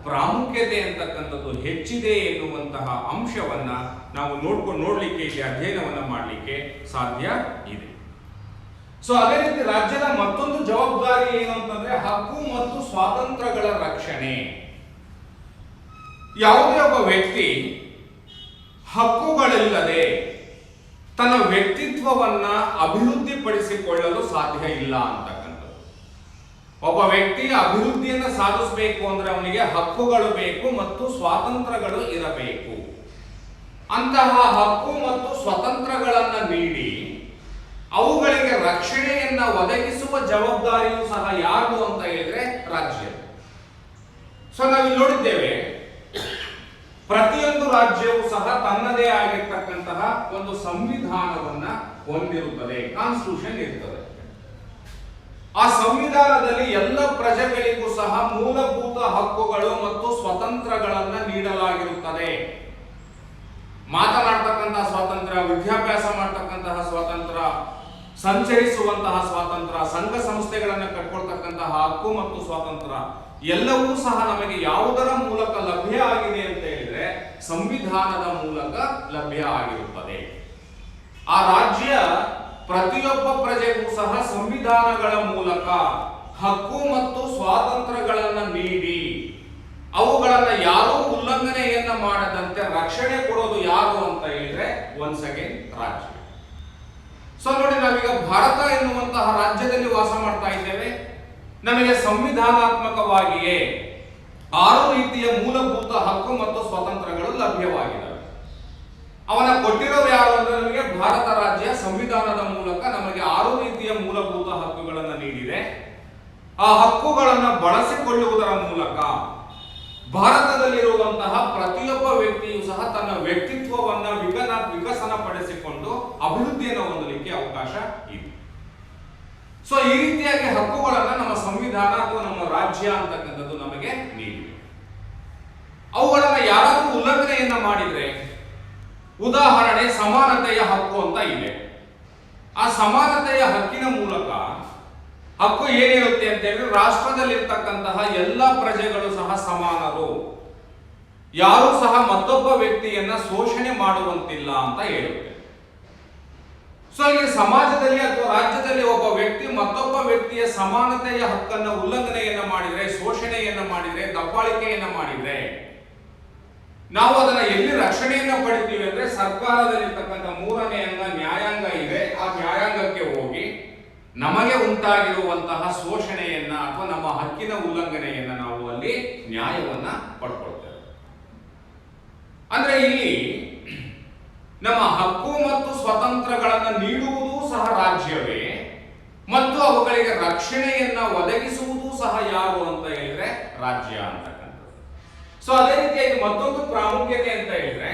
ಪ್ರಾಮುಖ್ಯತೆ ಅಂತಕ್ಕಂಥದ್ದು ಹೆಚ್ಚಿದೆ ಎನ್ನುವಂತಹ ಅಂಶವನ್ನ ನಾವು ನೋಡ್ಲಿಕ್ಕೆ ಇಲ್ಲಿ ಅಧ್ಯಯನವನ್ನ ಮಾಡಲಿಕ್ಕೆ ಸಾಧ್ಯ ಇದೆ. ಅದೇ ರೀತಿ ರಾಜ್ಯದ ಮತ್ತೊಂದು ಜವಾಬ್ದಾರಿ ಏನು ಅಂತಂದ್ರೆ ಹಕ್ಕು ಮತ್ತು ಸ್ವಾತಂತ್ರ್ಯಗಳ ರಕ್ಷಣೆ. ಯಾವುದೇ ಒಬ್ಬ ವ್ಯಕ್ತಿ ಹಕ್ಕುಗಳಿಲ್ಲದೆ ತನ್ನ ವ್ಯಕ್ತಿತ್ವವನ್ನ ಅಭಿವೃದ್ಧಿಪಡಿಸಿಕೊಳ್ಳಲು ಸಾಧ್ಯ ಇಲ್ಲ ಅಂತಕ್ಕಂಥದ್ದು. ಒಬ್ಬ ವ್ಯಕ್ತಿಯ ಅಭಿವೃದ್ಧಿಯನ್ನು ಸಾಧಿಸಬೇಕು ಅಂದ್ರೆ ಅವನಿಗೆ ಹಕ್ಕುಗಳು ಬೇಕು ಮತ್ತು ಸ್ವಾತಂತ್ರ್ಯಗಳು ಇರಬೇಕು. ಅಂತಹ ಹಕ್ಕು ಮತ್ತು ಸ್ವಾತಂತ್ರ್ಯಗಳನ್ನ ನೀಡಿ ಅವುಗಳಿಗೆ ರಕ್ಷಣೆಯನ್ನ ಒದಗಿಸುವ ಜವಾಬ್ದಾರಿಯೂ ಸಹ ಯಾರು ಅಂತ ಹೇಳಿದ್ರೆ ರಾಜ್ಯ. ನಾವಿಲ್ಲಿ ನೋಡಿದ್ದೇವೆ, ಪ್ರತಿಯೊಂದು ರಾಜ್ಯವು ಸಹ ತನ್ನದೇ ಆಗಿರ್ತಕ್ಕಂತಹ ಒಂದು ಸಂವಿಧಾನವನ್ನ ಹೊಂದಿರುತ್ತದೆ, ಕಾನ್ಸ್ಟಿಟ್ಯೂಷನ್ ಇರ್ತದೆ. ಆ ಸಂವಿಧಾನದಲ್ಲಿ ಎಲ್ಲ ಪ್ರಜೆಗಳಿಗೂ ಸಹ ಮೂಲಭೂತ ಹಕ್ಕುಗಳು ಮತ್ತು ಸ್ವತಂತ್ರಗಳನ್ನ ನೀಡಲಾಗಿರುತ್ತದೆ. ಮಾತನಾಡ್ತಕ್ಕಂತಹ ಸ್ವಾತಂತ್ರ್ಯ, ವಿದ್ಯಾಭ್ಯಾಸ ಮಾಡ್ತಕ್ಕಂತಹ ಸ್ವಾತಂತ್ರ್ಯ, ಸಂಚರಿಸುವಂತಹ ಸ್ವಾತಂತ್ರ್ಯ, ಸಂಘ ಸಂಸ್ಥೆಗಳನ್ನು ಕಟ್ಕೊಳ್ತಕ್ಕಂತಹ ಹಕ್ಕು ಮತ್ತು ಸ್ವಾತಂತ್ರ್ಯ ಎಲ್ಲವೂ ಸಹ ನಮಗೆ ಯಾವುದರ ಮೂಲಕ ಲಭ್ಯ ಆಗಿದೆ ಅಂತ ಹೇಳಿದ್ರೆ ಸಂವಿಧಾನದ ಮೂಲಕ ಲಭ್ಯ ಆಗಿರುತ್ತದೆ. ಆ ರಾಜ್ಯ ಪ್ರತಿಯೊಬ್ಬ ಪ್ರಜೆಗೂ ಸಹ ಸಂವಿಧಾನಗಳ ಮೂಲಕ ಹಕ್ಕು ಮತ್ತು ಸ್ವಾತಂತ್ರ್ಯಗಳನ್ನ ನೀಡಿ ಅವುಗಳನ್ನ ಯಾರೂ ಉಲ್ಲಂಘನೆಯನ್ನ ಮಾಡದಂತೆ ರಕ್ಷಣೆ ಕೊಡೋದು ಯಾರು ಅಂತ ಹೇಳಿದ್ರೆ ಒನ್ಸ್ ಅಗೇನ್ ರಾಜ್ಯ. ನೋಡಿ, ನಾವೀಗ ಭಾರತ ಎನ್ನುವಂತಹ ರಾಜ್ಯದಲ್ಲಿ ವಾಸ ಮಾಡ್ತಾ ಇದ್ದೇವೆ. ನಮಗೆ ಸಂವಿಧಾನಾತ್ಮಕವಾಗಿಯೇ 6 ರೀತಿಯ ಮೂಲಭೂತ ಹಕ್ಕು ಮತ್ತು ಸ್ವಾತಂತ್ರ್ಯಗಳು ಲಭ್ಯವಾಗಿದ್ದಾವೆ. ಅವನ ಕೊಟ್ಟಿರೋರು ಯಾರು ಅಂದ್ರೆ ನಮಗೆ ಭಾರತ ರಾಜ್ಯ ಸಂವಿಧಾನದ ಮೂಲಕ ನಮಗೆ 6 ರೀತಿಯ ಮೂಲಭೂತ ಹಕ್ಕುಗಳನ್ನು ನೀಡಿದೆ. ಆ ಹಕ್ಕುಗಳನ್ನು ಬಳಸಿಕೊಳ್ಳುವುದರ ಮೂಲಕ ಭಾರತದಲ್ಲಿರುವಂತಹ ಪ್ರತಿಯೊಬ್ಬ ವ್ಯಕ್ತಿಯು ಸಹ ತನ್ನ ವ್ಯಕ್ತಿತ್ವವನ್ನ ವಿಕಸನ ಪಡಿಸಿಕೊಂಡು ಅಭಿವೃದ್ಧಿಯನ್ನು ಹೊಂದಲಿಕ್ಕೆ ಅವಕಾಶ ಇದೆ. ಈ ರೀತಿಯಾಗಿ ಹಕ್ಕುಗಳನ್ನ ನಮ್ಮ ಸಂವಿಧಾನ ಅಥವಾ ನಮ್ಮ ರಾಜ್ಯ ಅಂತಕ್ಕಂಥದ್ದು ನಮಗೆ ನೀಡಿದೆ. ಅವುಗಳನ್ನ ಯಾರಾದರೂ ಉಲ್ಲಂಘನೆಯನ್ನ ಮಾಡಿದ್ರೆ, ಉದಾಹರಣೆ ಸಮಾನತೆಯ ಹಕ್ಕು ಅಂತ ಇದೆ. ಆ ಸಮಾನತೆಯ ಹಕ್ಕಿನ ಮೂಲಕ ಹಕ್ಕು ಏನಿರುತ್ತೆ ಅಂತ ಹೇಳಿದ್ರೆ ರಾಷ್ಟ್ರದಲ್ಲಿರ್ತಕ್ಕಂತಹ ಎಲ್ಲ ಪ್ರಜೆಗಳು ಸಹ ಸಮಾನರು, ಯಾರು ಸಹ ಮತ್ತೊಬ್ಬ ವ್ಯಕ್ತಿಯನ್ನ ಶೋಷಣೆ ಮಾಡುವಂತಿಲ್ಲ ಅಂತ ಹೇಳುತ್ತೆ. ಇಲ್ಲಿ ಸಮಾಜದಲ್ಲಿ ಅಥವಾ ರಾಜ್ಯದಲ್ಲಿ ಒಬ್ಬ ವ್ಯಕ್ತಿ ಮತ್ತೊಬ್ಬ ವ್ಯಕ್ತಿಯ ಸಮಾನತೆಯ ಹಕ್ಕನ್ನು ಉಲ್ಲಂಘನೆಯನ್ನ ಮಾಡಿದ್ರೆ, ಶೋಷಣೆಯನ್ನ ಮಾಡಿದ್ರೆ, ದಬ್ಬಾಳಿಕೆಯನ್ನ ಮಾಡಿದ್ರೆ ನಾವು ಅದನ್ನ ಎಲ್ಲಿ ರಕ್ಷಣೆಯನ್ನ ಸರ್ಕಾರದಲ್ಲಿರ್ತಕ್ಕಂಥ ಮೂರನೇ ಅಂಗ ನ್ಯಾಯಾಂಗ ಇದೆ. ಆ ನ್ಯಾಯಾಂಗಕ್ಕೆ ಹೋಗಿ ನಮಗೆ ಉಂಟಾಗಿರುವಂತಹ ಶೋಷಣೆಯನ್ನ ಅಥವಾ ನಮ್ಮ ಹಕ್ಕಿನ ಉಲ್ಲಂಘನೆಯನ್ನ ನಾವು ಅಲ್ಲಿ ನ್ಯಾಯವನ್ನ ಪಡ್ಕೊಳ್ತೇವೆ. ಅಂದ್ರೆ ಇಲ್ಲಿ ನಮ್ಮ ಹಕ್ಕು ಮತ್ತು ಸ್ವಾತಂತ್ರ್ಯಗಳನ್ನು ನೀಡುವುದೂ ಸಹ ರಾಜ್ಯವೇ ಮತ್ತು ಅವುಗಳಿಗೆ ರಕ್ಷಣೆಯನ್ನ ಒದಗಿಸುವುದೂ ಸಹ ಯಾರು ಅಂತ ಹೇಳಿದ್ರೆ ರಾಜ್ಯ ಅಂತಕ್ಕಂಥದ್ದು. ಸೊ ಅದೇ ರೀತಿಯಾಗಿ ಮತ್ತೊಂದು ಪ್ರಾಮುಖ್ಯತೆ ಅಂತ ಹೇಳಿದ್ರೆ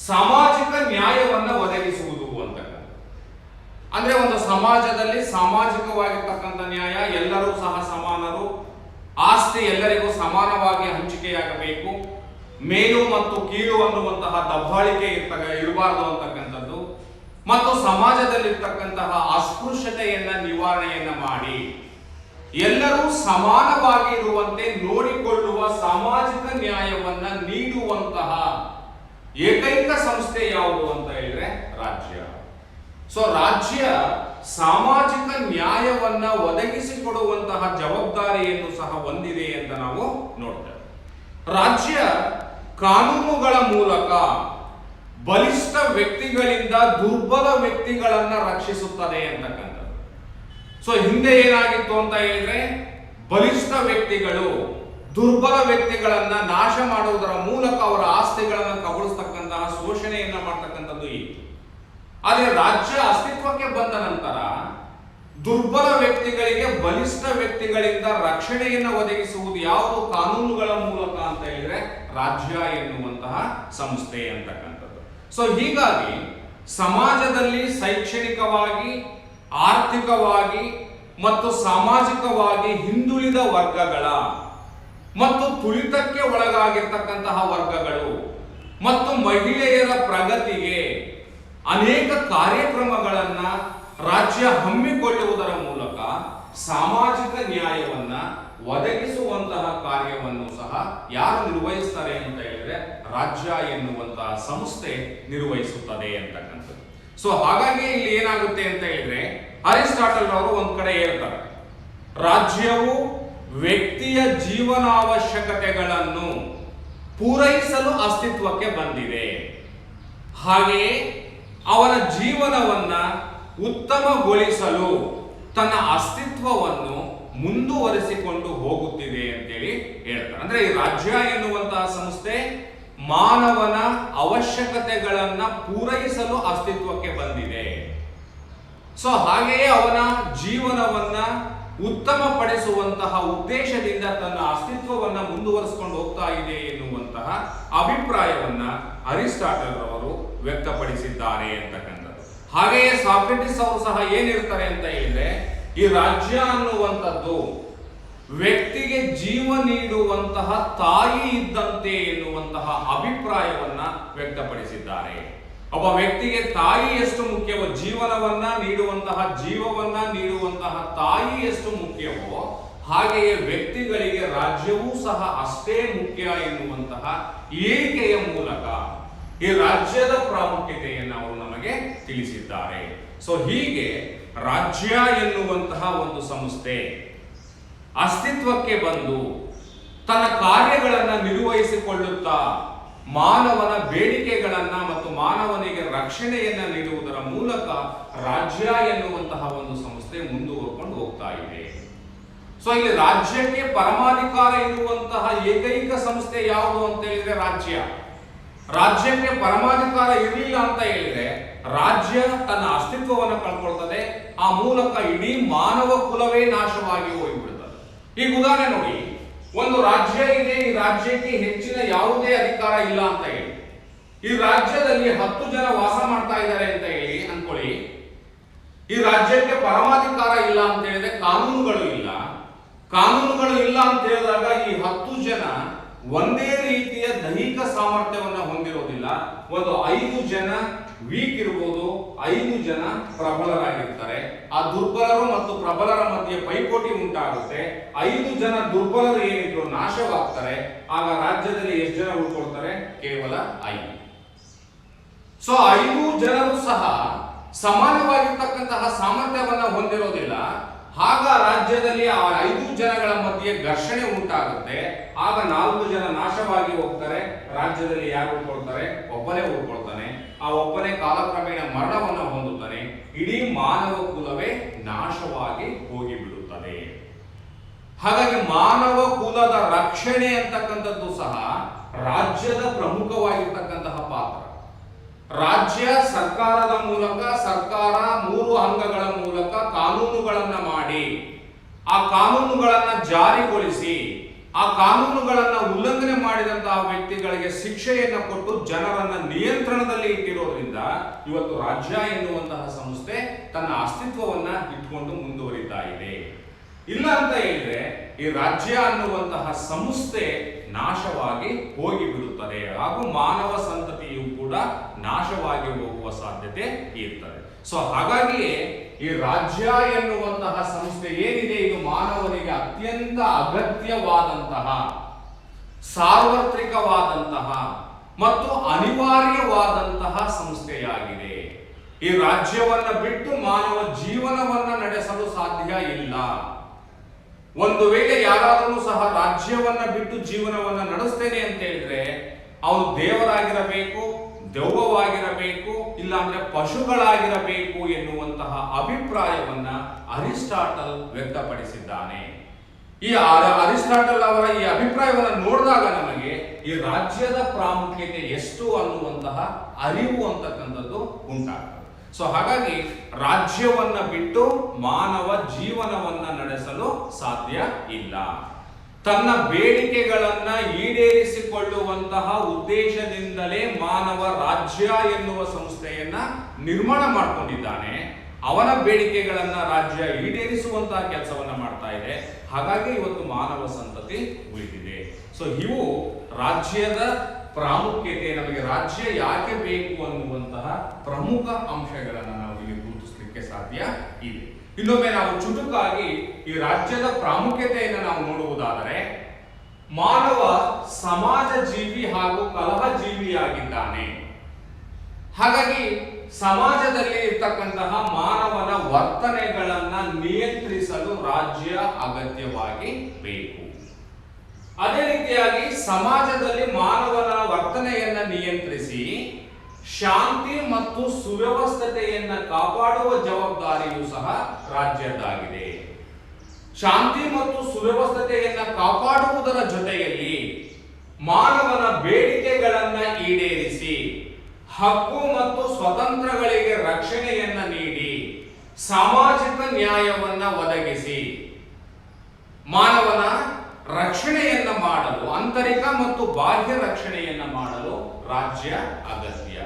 ಸಾಮಾಜಿಕ ನ್ಯಾಯವನ್ನ ಒದಗಿಸುವುದು ಅಂತಕ್ಕಂಥದ್ದು. ಅಂದ್ರೆ ಒಂದು ಸಮಾಜದಲ್ಲಿ ಸಾಮಾಜಿಕವಾಗಿರ್ತಕ್ಕಂಥ ನ್ಯಾಯ, ಎಲ್ಲರೂ ಸಹ ಸಮಾನರು, ಆಸ್ತಿ ಎಲ್ಲರಿಗೂ ಸಮಾನವಾಗಿ ಹಂಚಿಕೆಯಾಗಬೇಕು, ಮೇಲು ಮತ್ತು ಕೀಳು ಅನ್ನುವಂತಹ ದಬ್ಬಾಳಿಕೆ ಇರಬಾರದು ಅಂತಕ್ಕಂಥದ್ದು, ಮತ್ತು ಸಮಾಜದಲ್ಲಿರ್ತಕ್ಕಂತಹ ಅಸ್ಪೃಶ್ಯತೆಯನ್ನ ನಿವಾರಣೆಯನ್ನ ಮಾಡಿ ಎಲ್ಲರೂ ಸಮಾನವಾಗಿ ಇರುವಂತೆ ನೋಡಿಕೊಳ್ಳುವ ಸಾಮಾಜಿಕ ನ್ಯಾಯವನ್ನ ನೀಡುವಂತಹ ಏಕೈಕ ಸಂಸ್ಥೆ ಯಾವುದು ಅಂತ ಹೇಳಿದ್ರೆ ರಾಜ್ಯ. ಸೊ ರಾಜ್ಯ ಸಾಮಾಜಿಕ ನ್ಯಾಯವನ್ನ ಒದಗಿಸಿಕೊಡುವಂತಹ ಜವಾಬ್ದಾರಿಯನ್ನು ಸಹ ಹೊಂದಿದೆ ಅಂತ ನಾವು ನೋಡ್ತೇವೆ. ರಾಜ್ಯ ಕಾನೂನುಗಳ ಮೂಲಕ ಬಲಿಷ್ಠ ವ್ಯಕ್ತಿಗಳಿಂದ ದುರ್ಬಲ ವ್ಯಕ್ತಿಗಳನ್ನ ರಕ್ಷಿಸುತ್ತದೆ ಅಂತಕ್ಕಂಥದ್ದು. ಸೊ ಹಿಂದೆ ಏನಾಗಿತ್ತು ಅಂತ ಹೇಳಿದ್ರೆ ಬಲಿಷ್ಠ ವ್ಯಕ್ತಿಗಳು ದುರ್ಬಲ ವ್ಯಕ್ತಿಗಳನ್ನ ನಾಶ ಮಾಡುವುದರ ಮೂಲಕ ಅವರ ಆಸ್ತಿಗಳನ್ನು ಕಬಳಿಸ್ತಕ್ಕಂತಹ ಶೋಷಣೆಯನ್ನ ಮಾಡ್ತಕ್ಕಂಥದ್ದು ಇತ್ತು. ಆದರೆ ರಾಜ್ಯ ಅಸ್ತಿತ್ವಕ್ಕೆ ಬಂದ ನಂತರ ದುರ್ಬಲ ವ್ಯಕ್ತಿಗಳಿಗೆ ಬಲಿಷ್ಠ ವ್ಯಕ್ತಿಗಳಿಂದ ರಕ್ಷಣೆಯನ್ನು ಒದಗಿಸುವುದು ಯಾವುದು? ಕಾನೂನುಗಳ ಮೂಲಕ ಅಂತ ಹೇಳಿದ್ರೆ ರಾಜ್ಯ ಎನ್ನುವಂತಹ ಸಂಸ್ಥೆ ಅಂತಕ್ಕಂಥದ್ದು. ಸೊ ಹೀಗಾಗಿ ಸಮಾಜದಲ್ಲಿ ಶೈಕ್ಷಣಿಕವಾಗಿ, ಆರ್ಥಿಕವಾಗಿ ಮತ್ತು ಸಾಮಾಜಿಕವಾಗಿ ಹಿಂದುಳಿದ ವರ್ಗಗಳ ಮತ್ತು ತುಳಿತಕ್ಕೆ ಒಳಗಾಗಿರ್ತಕ್ಕಂತಹ ವರ್ಗಗಳು ಮತ್ತು ಮಹಿಳೆಯರ ಪ್ರಗತಿಗೆ ಅನೇಕ ಕಾರ್ಯಕ್ರಮಗಳನ್ನ ರಾಜ್ಯ ಹಮ್ಮಿಕೊಳ್ಳುವುದರ ಮೂಲಕ ಸಾಮಾಜಿಕ ನ್ಯಾಯವನ್ನ ಒದಗಿಸುವಂತಹ ಕಾರ್ಯವನ್ನು ಸಹ ಯಾರು ನಿರ್ವಹಿಸ್ತಾರೆ ಅಂತ ಹೇಳಿದ್ರೆ ರಾಜ್ಯ ಎನ್ನುವಂತಹ ಸಂಸ್ಥೆ ನಿರ್ವಹಿಸುತ್ತದೆ ಅಂತಕ್ಕಂಥದ್ದು. ಸೊ ಹಾಗಾಗಿ ಇಲ್ಲಿ ಏನಾಗುತ್ತೆ ಅಂತ ಹೇಳಿದ್ರೆ ಅರಿಸ್ಟಾಟಲ್ ಅವರು ಒಂದ್ ಕಡೆ ಹೇಳ್ತಾರೆ, ರಾಜ್ಯವು ವ್ಯಕ್ತಿಯ ಜೀವನಾವಶ್ಯಕತೆಗಳನ್ನು ಪೂರೈಸಲು ಅಸ್ತಿತ್ವಕ್ಕೆ ಬಂದಿದೆ, ಹಾಗೆಯೇ ಅವನ ಜೀವನವನ್ನ ಉತ್ತಮಗೊಳಿಸಲು ತನ್ನ ಅಸ್ತಿತ್ವವನ್ನು ಮುಂದುವರಿಸಿಕೊಂಡು ಹೋಗುತ್ತಿದೆ ಅಂತೇಳಿ ಹೇಳ್ತಾರೆ. ಅಂದ್ರೆ ಈ ರಾಜ್ಯ ಎನ್ನುವಂತಹ ಸಂಸ್ಥೆ ಮಾನವನ ಅವಶ್ಯಕತೆಗಳನ್ನ ಪೂರೈಸಲು ಅಸ್ತಿತ್ವಕ್ಕೆ ಬಂದಿದೆ. ಸೊ ಹಾಗೆಯೇ ಅವನ ಜೀವನವನ್ನ ಉತ್ತಮಪಡಿಸುವಂತಹ ಉದ್ದೇಶದಿಂದ ತನ್ನ ಅಸ್ತಿತ್ವವನ್ನ ಮುಂದುವರಿಸಿಕೊಂಡು ಹೋಗ್ತಾ ಇದೆ ಎನ್ನುವಂತಹ ಅಭಿಪ್ರಾಯವನ್ನ ಅರಿಸ್ಟಾಟಲ್ ರವರು ವ್ಯಕ್ತಪಡಿಸಿದ್ದಾರೆ ಅಂತಕ್ಕಂಥದ್ದು. ಹಾಗೆಯೇ ಸಾಕ್ರೆಟಿಸ್ ಅವರು ಸಹ ಏನಿರ್ತಾರೆ ಅಂತ ಹೇಳಿದ್ರೆ ಈ ರಾಜ್ಯ ಅನ್ನುವಂಥದ್ದು ವ್ಯಕ್ತಿಗೆ ಜೀವ ನೀಡುವಂತಹ ತಾಯಿ ಇದ್ದಂತೆ ಎನ್ನುವಂತಹ ಅಭಿಪ್ರಾಯವನ್ನ ವ್ಯಕ್ತಪಡಿಸಿದ್ದಾರೆ. ಒಬ್ಬ ವ್ಯಕ್ತಿಗೆ ತಾಯಿ ಎಷ್ಟು ಮುಖ್ಯವೋ, ಜೀವನವನ್ನ ನೀಡುವಂತಹ ಜೀವವನ್ನ ನೀಡುವಂತಹ ತಾಯಿ ಎಷ್ಟು ಮುಖ್ಯವೋ ಹಾಗೆಯೇ ವ್ಯಕ್ತಿಗಳಿಗೆ ರಾಜ್ಯವೂ ಸಹ ಅಷ್ಟೇ ಮುಖ್ಯ ಎನ್ನುವಂತಹ ಹೇಳಿಕೆಯ ಮೂಲಕ ಈ ರಾಜ್ಯದ ಪ್ರಾಮುಖ್ಯತೆಯನ್ನು ಅವರು ನಮಗೆ ತಿಳಿಸಿದ್ದಾರೆ. ಸೊ ಹೀಗೆ ರಾಜ್ಯ ಎನ್ನುವಂತಹ ಒಂದು ಸಂಸ್ಥೆ ಅಸ್ತಿತ್ವಕ್ಕೆ ಬಂದು ತನ್ನ ಕಾರ್ಯಗಳನ್ನು ನಿರ್ವಹಿಸಿಕೊಳ್ಳುತ್ತಾ ಮಾನವನ ಬೇಡಿಕೆಗಳನ್ನ ಮತ್ತು ಮಾನವನಿಗೆ ರಕ್ಷಣೆಯನ್ನ ನೀಡುವುದರ ಮೂಲಕ ರಾಜ್ಯ ಎನ್ನುವಂತಹ ಒಂದು ಸಂಸ್ಥೆ ಮುಂದುವರೆಕೊಂಡು ಹೋಗ್ತಾ ಇದೆ. ಸೊ ಇಲ್ಲಿ ರಾಜ್ಯಕ್ಕೆ ಪರಮಾಧಿಕಾರ ಇರುವಂತಹ ಏಕೈಕ ಸಂಸ್ಥೆ ಯಾವುದು ಅಂತ ಹೇಳಿದ್ರೆ ರಾಜ್ಯ. ರಾಜ್ಯಕ್ಕೆ ಪರಮಾಧಿಕಾರ ಇರಲಿಲ್ಲ ಅಂತ ಹೇಳಿದ್ರೆ ರಾಜ್ಯ ತನ್ನ ಅಸ್ತಿತ್ವವನ್ನು ಕಳ್ಕೊಳ್ತದೆ, ಆ ಮೂಲಕ ಇಡೀ ಮಾನವ ಕುಲವೇ ನಾಶವಾಗಿ ಹೋಗಿಬಿಡುತ್ತದೆ. ಈಗ ಉದಾಹರಣೆ ನೋಡಿ, ಒಂದು ರಾಜ್ಯ ಇದೆ, ಈ ರಾಜ್ಯಕ್ಕೆ ಹೆಚ್ಚಿನ ಯಾವುದೇ ಅಧಿಕಾರ ಇಲ್ಲ ಅಂತ ಹೇಳಿ ಈ ರಾಜ್ಯದಲ್ಲಿ 10 ಜನ ವಾಸ ಮಾಡ್ತಾ ಇದ್ದಾರೆ ಅಂತ ಹೇಳಿ ಅನ್ಕೊಳ್ಳಿ. ಈ ರಾಜ್ಯಕ್ಕೆ ಪರಮಾಧಿಕಾರ ಇಲ್ಲ ಅಂತ ಹೇಳಿದ್ರೆ ಕಾನೂನುಗಳು ಇಲ್ಲ ಅಂತ ಹೇಳಿದಾಗ ಈ 10 ಜನ ಒಂದೇ ರೀತಿಯ ದೈಹಿಕ ಸಾಮರ್ಥ್ಯವನ್ನು ಹೊಂದಿರೋದಿಲ್ಲ. ಒಂದು 5 ಜನ ವೀಕ್ ಇರಬಹುದು, 5 ಜನ ಪ್ರಬಲರಾಗಿರ್ತಾರೆ. ಆ ದುರ್ಬಲರು ಮತ್ತು ಪ್ರಬಲರ ಮಧ್ಯೆ ಪೈಪೋಟಿ ಉಂಟಾಗುತ್ತೆ. 5 ಜನ ದುರ್ಬಲರು ಏನಿದ್ರು ನಾಶವಾಗ್ತಾರೆ. ಆಗ ರಾಜ್ಯದಲ್ಲಿ ಎಷ್ಟು ಜನ ಉಳ್ಕೊಳ್ತಾರೆ? ಕೇವಲ 5. ಸೊ 5 ಜನರು ಸಹ ಸಮಾನವಾಗಿರ್ತಕ್ಕಂತಹ ಸಾಮರ್ಥ್ಯವನ್ನ ಹೊಂದಿರೋದಿಲ್ಲ. ಆಗ ರಾಜ್ಯದಲ್ಲಿ ಆ 5 ಜನಗಳ ಮಧ್ಯೆ ಘರ್ಷಣೆ ಉಂಟಾಗುತ್ತೆ. ಆಗ 4 ಜನ ನಾಶವಾಗಿ ಹೋಗ್ತಾರೆ. ರಾಜ್ಯದಲ್ಲಿ ಯಾರು ಉಳ್ಕೊಳ್ತಾರೆ? ಒಬ್ಬನೇ ಉಳ್ಕೊಳ್ತಾನೆ. ಆ ಒಬ್ಬನೇ ಕಾಲಕ್ರಮೇಣ ಮರಣವನ್ನು ಹೊಂದುತ್ತಾನೆ. ಇಡೀ ಮಾನವ ಕುಲವೇ ನಾಶವಾಗಿ ಹೋಗಿಬಿಡುತ್ತದೆ. ಹಾಗಾಗಿ ಮಾನವ ಕುಲದ ರಕ್ಷಣೆ ಅಂತಕ್ಕಂಥದ್ದು ಸಹ ರಾಜ್ಯದ ಪ್ರಮುಖವಾಗಿರ್ತಕ್ಕಂತಹ ಪಾತ್ರ. ರಾಜ್ಯ ಸರ್ಕಾರದ ಮೂಲಕ, ಸರ್ಕಾರ 3 ಅಂಗಗಳ ಮೂಲಕ ಕಾನೂನುಗಳನ್ನ ಮಾಡಿ, ಆ ಕಾನೂನುಗಳನ್ನ ಜಾರಿಗೊಳಿಸಿ, ಆ ಕಾನೂನುಗಳನ್ನ ಉಲ್ಲಂಘನೆ ಮಾಡಿದಂತಹ ವ್ಯಕ್ತಿಗಳಿಗೆ ಶಿಕ್ಷೆಯನ್ನು ಕೊಟ್ಟು ಜನರನ್ನ ನಿಯಂತ್ರಣದಲ್ಲಿ ಇಟ್ಟಿರೋದ್ರಿಂದ ಇವತ್ತು ರಾಜ್ಯ ಎನ್ನುವಂತಹ ಸಂಸ್ಥೆ ತನ್ನ ಅಸ್ತಿತ್ವವನ್ನ ಇಟ್ಕೊಂಡು ಮುಂದುವರಿತಾ ಇದೆ. ಇಲ್ಲ ಅಂತ ಹೇಳಿದ್ರೆ ಈ ರಾಜ್ಯ ಅನ್ನುವಂತಹ ಸಂಸ್ಥೆ ನಾಶವಾಗಿ ಹೋಗಿಬಿಡುತ್ತದೆ ಹಾಗೂ ಮಾನವ ಸಂತತಿಯು ಕೂಡ ನಾಶವಾಗಿ ಹೋಗುವ ಸಾಧ್ಯತೆ ಇರ್ತದೆ. ಸೊ ಹಾಗಾಗಿ ಈ ರಾಜ್ಯ ಎನ್ನುವಂತಹ ಸಂಸ್ಥೆ ಏನಿದೆ ಇದು ಮಾನವನಿಗೆ ಅತ್ಯಂತ ಅಗತ್ಯವಾದಂತಹ, ಸಾರ್ವತ್ರಿಕವಾದಂತಹ ಮತ್ತು ಅನಿವಾರ್ಯವಾದಂತಹ ಸಂಸ್ಥೆಯಾಗಿದೆ. ಈ ರಾಜ್ಯವನ್ನ ಬಿಟ್ಟು ಮಾನವ ಜೀವನವನ್ನ ನಡೆಸಲು ಸಾಧ್ಯ ಇಲ್ಲ. ಒಂದು ವೇಳೆ ಯಾರಾದರೂ ಸಹ ರಾಜ್ಯವನ್ನ ಬಿಟ್ಟು ಜೀವನವನ್ನ ನಡೆಸ್ತೇನೆ ಅಂತ ಹೇಳಿದ್ರೆ ಅವನು ದೇವರಾಗಿರಬೇಕು, ದೆವ್ವವಾಗಿರಬೇಕು, ಇಲ್ಲಾಂದ್ರೆ ಪಶುಗಳಾಗಿರಬೇಕು ಎನ್ನುವಂತಹ ಅಭಿಪ್ರಾಯವನ್ನ ಅರಿಸ್ಟಾಟಲ್ ವ್ಯಕ್ತಪಡಿಸಿದ್ದಾನೆ. ಈ ಅರಿಸ್ಟಾಟಲ್ ಅವರ ಈ ಅಭಿಪ್ರಾಯವನ್ನು ನೋಡಿದಾಗ ನಮಗೆ ಈ ರಾಜ್ಯದ ಪ್ರಾಮುಖ್ಯತೆ ಎಷ್ಟು ಅನ್ನುವಂತಹ ಅರಿವು ಅಂತಕ್ಕಂಥದ್ದು ಉಂಟಾಗ್ತದೆ. ಸೊ ಹಾಗಾಗಿ ರಾಜ್ಯವನ್ನ ಬಿಟ್ಟು ಮಾನವ ಜೀವನವನ್ನ ನಡೆಸಲು ಸಾಧ್ಯ ಇಲ್ಲ. ತನ್ನ ಬೇಡಿಕೆಗಳನ್ನ ಈಡೇರಿಸಿಕೊಳ್ಳುವಂತಹ ಉದ್ದೇಶದಿಂದಲೇ ಮಾನವ ರಾಜ್ಯ ಎನ್ನುವ ಸಂಸ್ಥೆಯನ್ನ ನಿರ್ಮಾಣ ಮಾಡಿಕೊಂಡಿದ್ದಾನೆ. ಅವನ ಬೇಡಿಕೆಗಳನ್ನ ರಾಜ್ಯ ಈಡೇರಿಸುವಂತಹ ಕೆಲಸವನ್ನ ಮಾಡ್ತಾ ಇದೆ. ಹಾಗಾಗಿ ಇವತ್ತು ಮಾನವ ಸಂತತಿ ಉಳಿದಿದೆ. ಸೊ ಇವು ರಾಜ್ಯದ ಪ್ರಾಮುಖ್ಯತೆ, ನಮಗೆ ರಾಜ್ಯ ಯಾಕೆ ಬೇಕು ಅನ್ನುವಂತಹ ಪ್ರಮುಖ ಅಂಶಗಳನ್ನು ನಾವು ಇಲ್ಲಿ ಗುರುತಿಸಲಿಕ್ಕೆ ಸಾಧ್ಯ ಇದೆ. ಇನ್ನೊಮ್ಮೆ ನಾವು ಚುಟುಕಾಗಿ ಈ ರಾಜ್ಯದ ಪ್ರಾಮುಖ್ಯತೆಯನ್ನು ನಾವು ನೋಡುವುದಾದರೆ, ಮಾನವ ಸಮಾಜ ಜೀವಿ ಹಾಗೂ ಕಲಹ ಜೀವಿಯಾಗಿದ್ದಾನೆ. ಹಾಗಾಗಿ ಸಮಾಜದಲ್ಲಿ ಇರ್ತಕ್ಕಂತಹ ಮಾನವನ ವರ್ತನೆಗಳನ್ನ ನಿಯಂತ್ರಿಸಲು ರಾಜ್ಯ ಅಗತ್ಯವಾಗಿ ಬೇಕು. ಅದೇ ರೀತಿಯಾಗಿ ಸಮಾಜದಲ್ಲಿ ಮಾನವನ ವರ್ತನೆಯನ್ನ ನಿಯಂತ್ರಿಸಿ ಶಾಂತಿ ಮತ್ತು ಸುವ್ಯವಸ್ಥತೆಯನ್ನ ಕಾಪಾಡುವ ಜವಾಬ್ದಾರಿಯೂ ಸಹ ರಾಜ್ಯದ್ದಾಗಿದೆ. ಶಾಂತಿ ಮತ್ತು ಸುವ್ಯವಸ್ಥತೆಯನ್ನ ಕಾಪಾಡುವುದರ ಜೊತೆಯಲ್ಲಿ ಮಾನವನ ಬೇಡಿಕೆಗಳನ್ನ ಈಡೇರಿಸಿ ಹಕ್ಕು ಮತ್ತು ಸ್ವತಂತ್ರಗಳಿಗೆ ರಕ್ಷಣೆಯನ್ನ ನೀಡಿ ಸಾಮಾಜಿಕ ನ್ಯಾಯವನ್ನ ಒದಗಿಸಿ ಮಾನವನ ರಕ್ಷಣೆಯನ್ನ ಮಾಡಲು, ಆಂತರಿಕ ಮತ್ತು ಬಾಹ್ಯ ರಕ್ಷಣೆಯನ್ನ ಮಾಡಲು ರಾಜ್ಯ ಅಗತ್ಯ.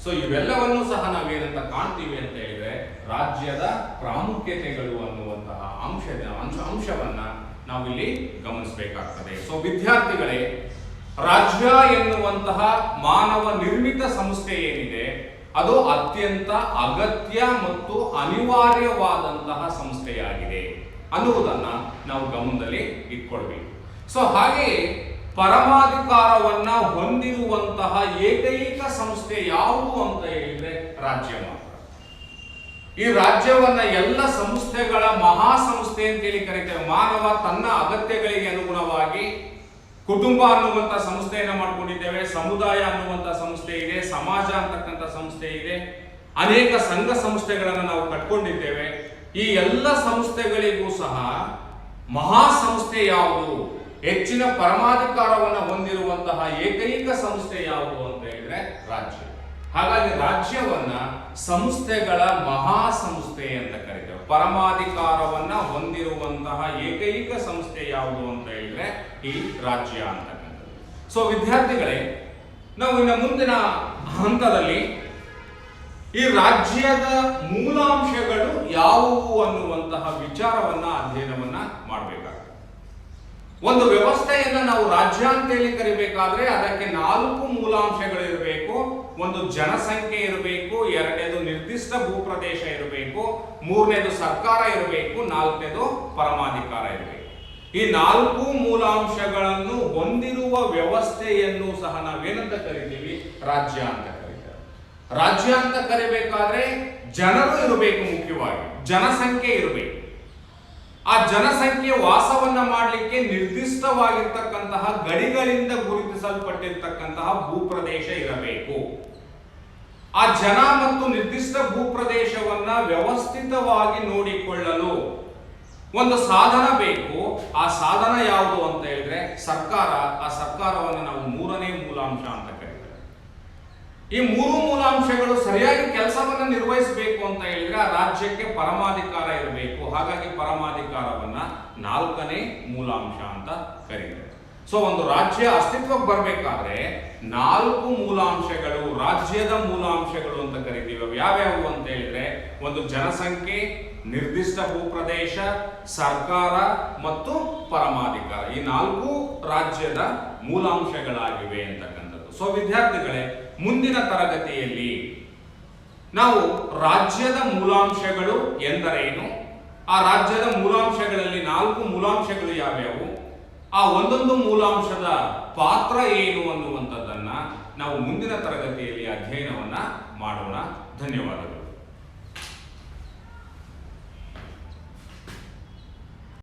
ಸೊ ಇವೆಲ್ಲವನ್ನು ಸಹ ನಾವೇನಂತ ಕಾಣ್ತೀವಿ ಅಂತ ಹೇಳಿದ್ರೆ ರಾಜ್ಯದ ಪ್ರಾಮುಖ್ಯತೆಗಳು ಅನ್ನುವಂತಹ ಅಂಶವನ್ನ ನಾವಿಲ್ಲಿ ಗಮನಿಸಬೇಕಾಗ್ತದೆ. ಸೊ ವಿದ್ಯಾರ್ಥಿಗಳೇ, ರಾಜ್ಯ ಎನ್ನುವಂತಹ ಮಾನವ ನಿರ್ಮಿತ ಸಂಸ್ಥೆ ಏನಿದೆ ಅದು ಅತ್ಯಂತ ಅಗತ್ಯ ಮತ್ತು ಅನಿವಾರ್ಯವಾದಂತಹ ಸಂಸ್ಥೆಯಾಗಿದೆ ಅನ್ನುವುದನ್ನ ನಾವು ಗಮನದಲ್ಲಿ ಇಟ್ಕೊಳ್ಬೇಕು. ಸೊ ಹಾಗೆಯೇ ಪರಮಾಧಿಕಾರವನ್ನ ಹೊಂದಿರುವಂತಹ ಏಕೈಕ ಸಂಸ್ಥೆ ಯಾವುದು ಅಂತ ಹೇಳಿದ್ರೆ ರಾಜ್ಯ ಮಾತ್ರ. ಈ ರಾಜ್ಯವನ್ನ ಎಲ್ಲ ಸಂಸ್ಥೆಗಳ ಮಹಾಸಂಸ್ಥೆ ಅಂತೇಳಿ ಕರೀತೇವೆ. ಮಾನವ ತನ್ನ ಅಗತ್ಯಗಳಿಗೆ ಅನುಗುಣವಾಗಿ ಕುಟುಂಬ ಅನ್ನುವಂಥ ಸಂಸ್ಥೆಯನ್ನು ಮಾಡ್ಕೊಂಡಿದ್ದೇವೆ, ಸಮುದಾಯ ಅನ್ನುವಂಥ ಸಂಸ್ಥೆ ಇದೆ, ಸಮಾಜ ಅಂತಕ್ಕಂಥ ಸಂಸ್ಥೆ ಇದೆ, ಅನೇಕ ಸಂಘ ಸಂಸ್ಥೆಗಳನ್ನು ನಾವು ಕಟ್ಕೊಂಡಿದ್ದೇವೆ. ಈ ಎಲ್ಲ ಸಂಸ್ಥೆಗಳಿಗೂ ಸಹ ಮಹಾಸಂಸ್ಥೆ ಯಾವುದು, ಹೆಚ್ಚಿನ ಪರಮಾಧಿಕಾರವನ್ನು ಹೊಂದಿರುವಂತಹ ಏಕೈಕ ಸಂಸ್ಥೆ ಯಾವುದು ಅಂತ ಹೇಳಿದ್ರೆ ರಾಜ್ಯ. ಹಾಗಾಗಿ ರಾಜ್ಯವನ್ನ ಸಂಸ್ಥೆಗಳ ಮಹಾಸಂಸ್ಥೆ ಅಂತ ಕರೀತೇವೆ. ಪರಮಾಧಿಕಾರವನ್ನ ಹೊಂದಿರುವಂತಹ ಏಕೈಕ ಸಂಸ್ಥೆ ಯಾವುದು ಅಂತ ಹೇಳಿದ್ರೆ ಈ ರಾಜ್ಯ ಅಂತಕ್ಕಂಥದ್ದು. ಸೊ ವಿದ್ಯಾರ್ಥಿಗಳೇ, ನಾವು ಇನ್ನು ಮುಂದಿನ ಹಂತದಲ್ಲಿ ಈ ರಾಜ್ಯದ ಮೂಲಾಂಶಗಳು ಯಾವುವು ಅನ್ನುವಂತಹ ವಿಚಾರವನ್ನ ಅಧ್ಯಯನವನ್ನ ಮಾಡಬೇಕಾಗ್ತದೆ. ಒಂದು ವ್ಯವಸ್ಥೆಯನ್ನ ನಾವು ರಾಜ್ಯ ಅಂತೇಳಿ ಕರಿಬೇಕಾದ್ರೆ ಅದಕ್ಕೆ 4 ಮೂಲಾಂಶಗಳಿರಬೇಕು. ಒಂದು ಜನಸಂಖ್ಯೆ ಇರಬೇಕು, 2ನೇದು ನಿರ್ದಿಷ್ಟ ಭೂಪ್ರದೇಶ ಇರಬೇಕು, 3ನೇದು ಸರ್ಕಾರ ಇರಬೇಕು, 4ನೇದು ಪರಮಾಧಿಕಾರ ಇರಬೇಕು. ಈ 4 ಮೂಲಾಂಶಗಳನ್ನು ಹೊಂದಿರುವ ವ್ಯವಸ್ಥೆಯನ್ನು ಸಹ ನಾವೇನಂತ ಕರಿತೀವಿ? ರಾಜ್ಯ ಅಂತ ಕರೀತಾರೆ. ರಾಜ್ಯ ಅಂತ ಕರಿಬೇಕಾದ್ರೆ ಜನರು ಇರಬೇಕು, ಮುಖ್ಯವಾಗಿ ಜನಸಂಖ್ಯೆ ಇರಬೇಕು. ಆ ಜನಸಂಖ್ಯೆ ವಾಸವನ್ನ ಮಾಡಲಿಕ್ಕೆ ನಿರ್ದಿಷ್ಟವಾಗಿರ್ತಕ್ಕಂತಹ ಗಡಿಗಳಿಂದ ಗುರುತಿಸಲ್ಪಟ್ಟಿರ್ತಕ್ಕಂತಹ ಭೂಪ್ರದೇಶ ಇರಬೇಕು. ಆ ಜನ ಮತ್ತು ನಿರ್ದಿಷ್ಟ ಭೂಪ್ರದೇಶವನ್ನ ವ್ಯವಸ್ಥಿತವಾಗಿ ನೋಡಿಕೊಳ್ಳಲು ಒಂದು ಸಾಧನ ಬೇಕು. ಆ ಸಾಧನ ಯಾವುದು ಅಂತ ಹೇಳಿದ್ರೆ ಸರ್ಕಾರ. ಆ ಸರ್ಕಾರವನ್ನು ನಾವು ಮೂರನೇ ಮೂಲಾಂಶ ಅಂತ ಕರೀತೇವೆ. ಈ ಮೂರು ಮೂಲಾಂಶಗಳು ಸರಿಯಾಗಿ ಕೆಲಸವನ್ನ ನಿರ್ವಹಿಸಬೇಕು ಅಂತ ಹೇಳಿದ್ರೆ ಆ ರಾಜ್ಯಕ್ಕೆ ಪರಮಾಧಿಕಾರ ಇರಬೇಕು. ಹಾಗಾಗಿ ಪರಮಾಧಿಕಾರವನ್ನ ನಾಲ್ಕನೇ ಮೂಲಾಂಶ ಅಂತ ಕರೀತೇವೆ. ಸೊ ಒಂದು ರಾಜ್ಯ ಅಸ್ತಿತ್ವಕ್ಕೆ ಬರಬೇಕಾದ್ರೆ ನಾಲ್ಕು ಮೂಲಾಂಶಗಳು, ರಾಜ್ಯದ ಮೂಲಾಂಶಗಳು ಅಂತ ಕರಿತೀವಿ. ಯಾವ್ಯಾವು ಅಂತ ಹೇಳಿದ್ರೆ ಒಂದು ಜನಸಂಖ್ಯೆ, ನಿರ್ದಿಷ್ಟ ಭೂಪ್ರದೇಶ, ಸರ್ಕಾರ ಮತ್ತು ಪರಮಾಧಿಕಾರ. ಈ ನಾಲ್ಕು ರಾಜ್ಯದ ಮೂಲಾಂಶಗಳಾಗಿವೆ ಅಂತಕ್ಕಂಥದ್ದು. ಸೊ ವಿದ್ಯಾರ್ಥಿಗಳೇ, ಮುಂದಿನ ತರಗತಿಯಲ್ಲಿ ನಾವು ರಾಜ್ಯದ ಮೂಲಾಂಶಗಳು ಎಂದರೇನು, ಆ ರಾಜ್ಯದ ಮೂಲಾಂಶಗಳಲ್ಲಿ ನಾಲ್ಕು ಮೂಲಾಂಶಗಳು ಯಾವ್ಯಾವು, ಆ ಒಂದೊಂದು ಮೂಲಾಂಶದ ಪಾತ್ರ ಏನು ಅನ್ನುವಂಥದ್ದನ್ನ ನಾವು ಮುಂದಿನ ತರಗತಿಯಲ್ಲಿ ಅಧ್ಯಯನವನ್ನ ಮಾಡೋಣ. ಧನ್ಯವಾದಗಳು.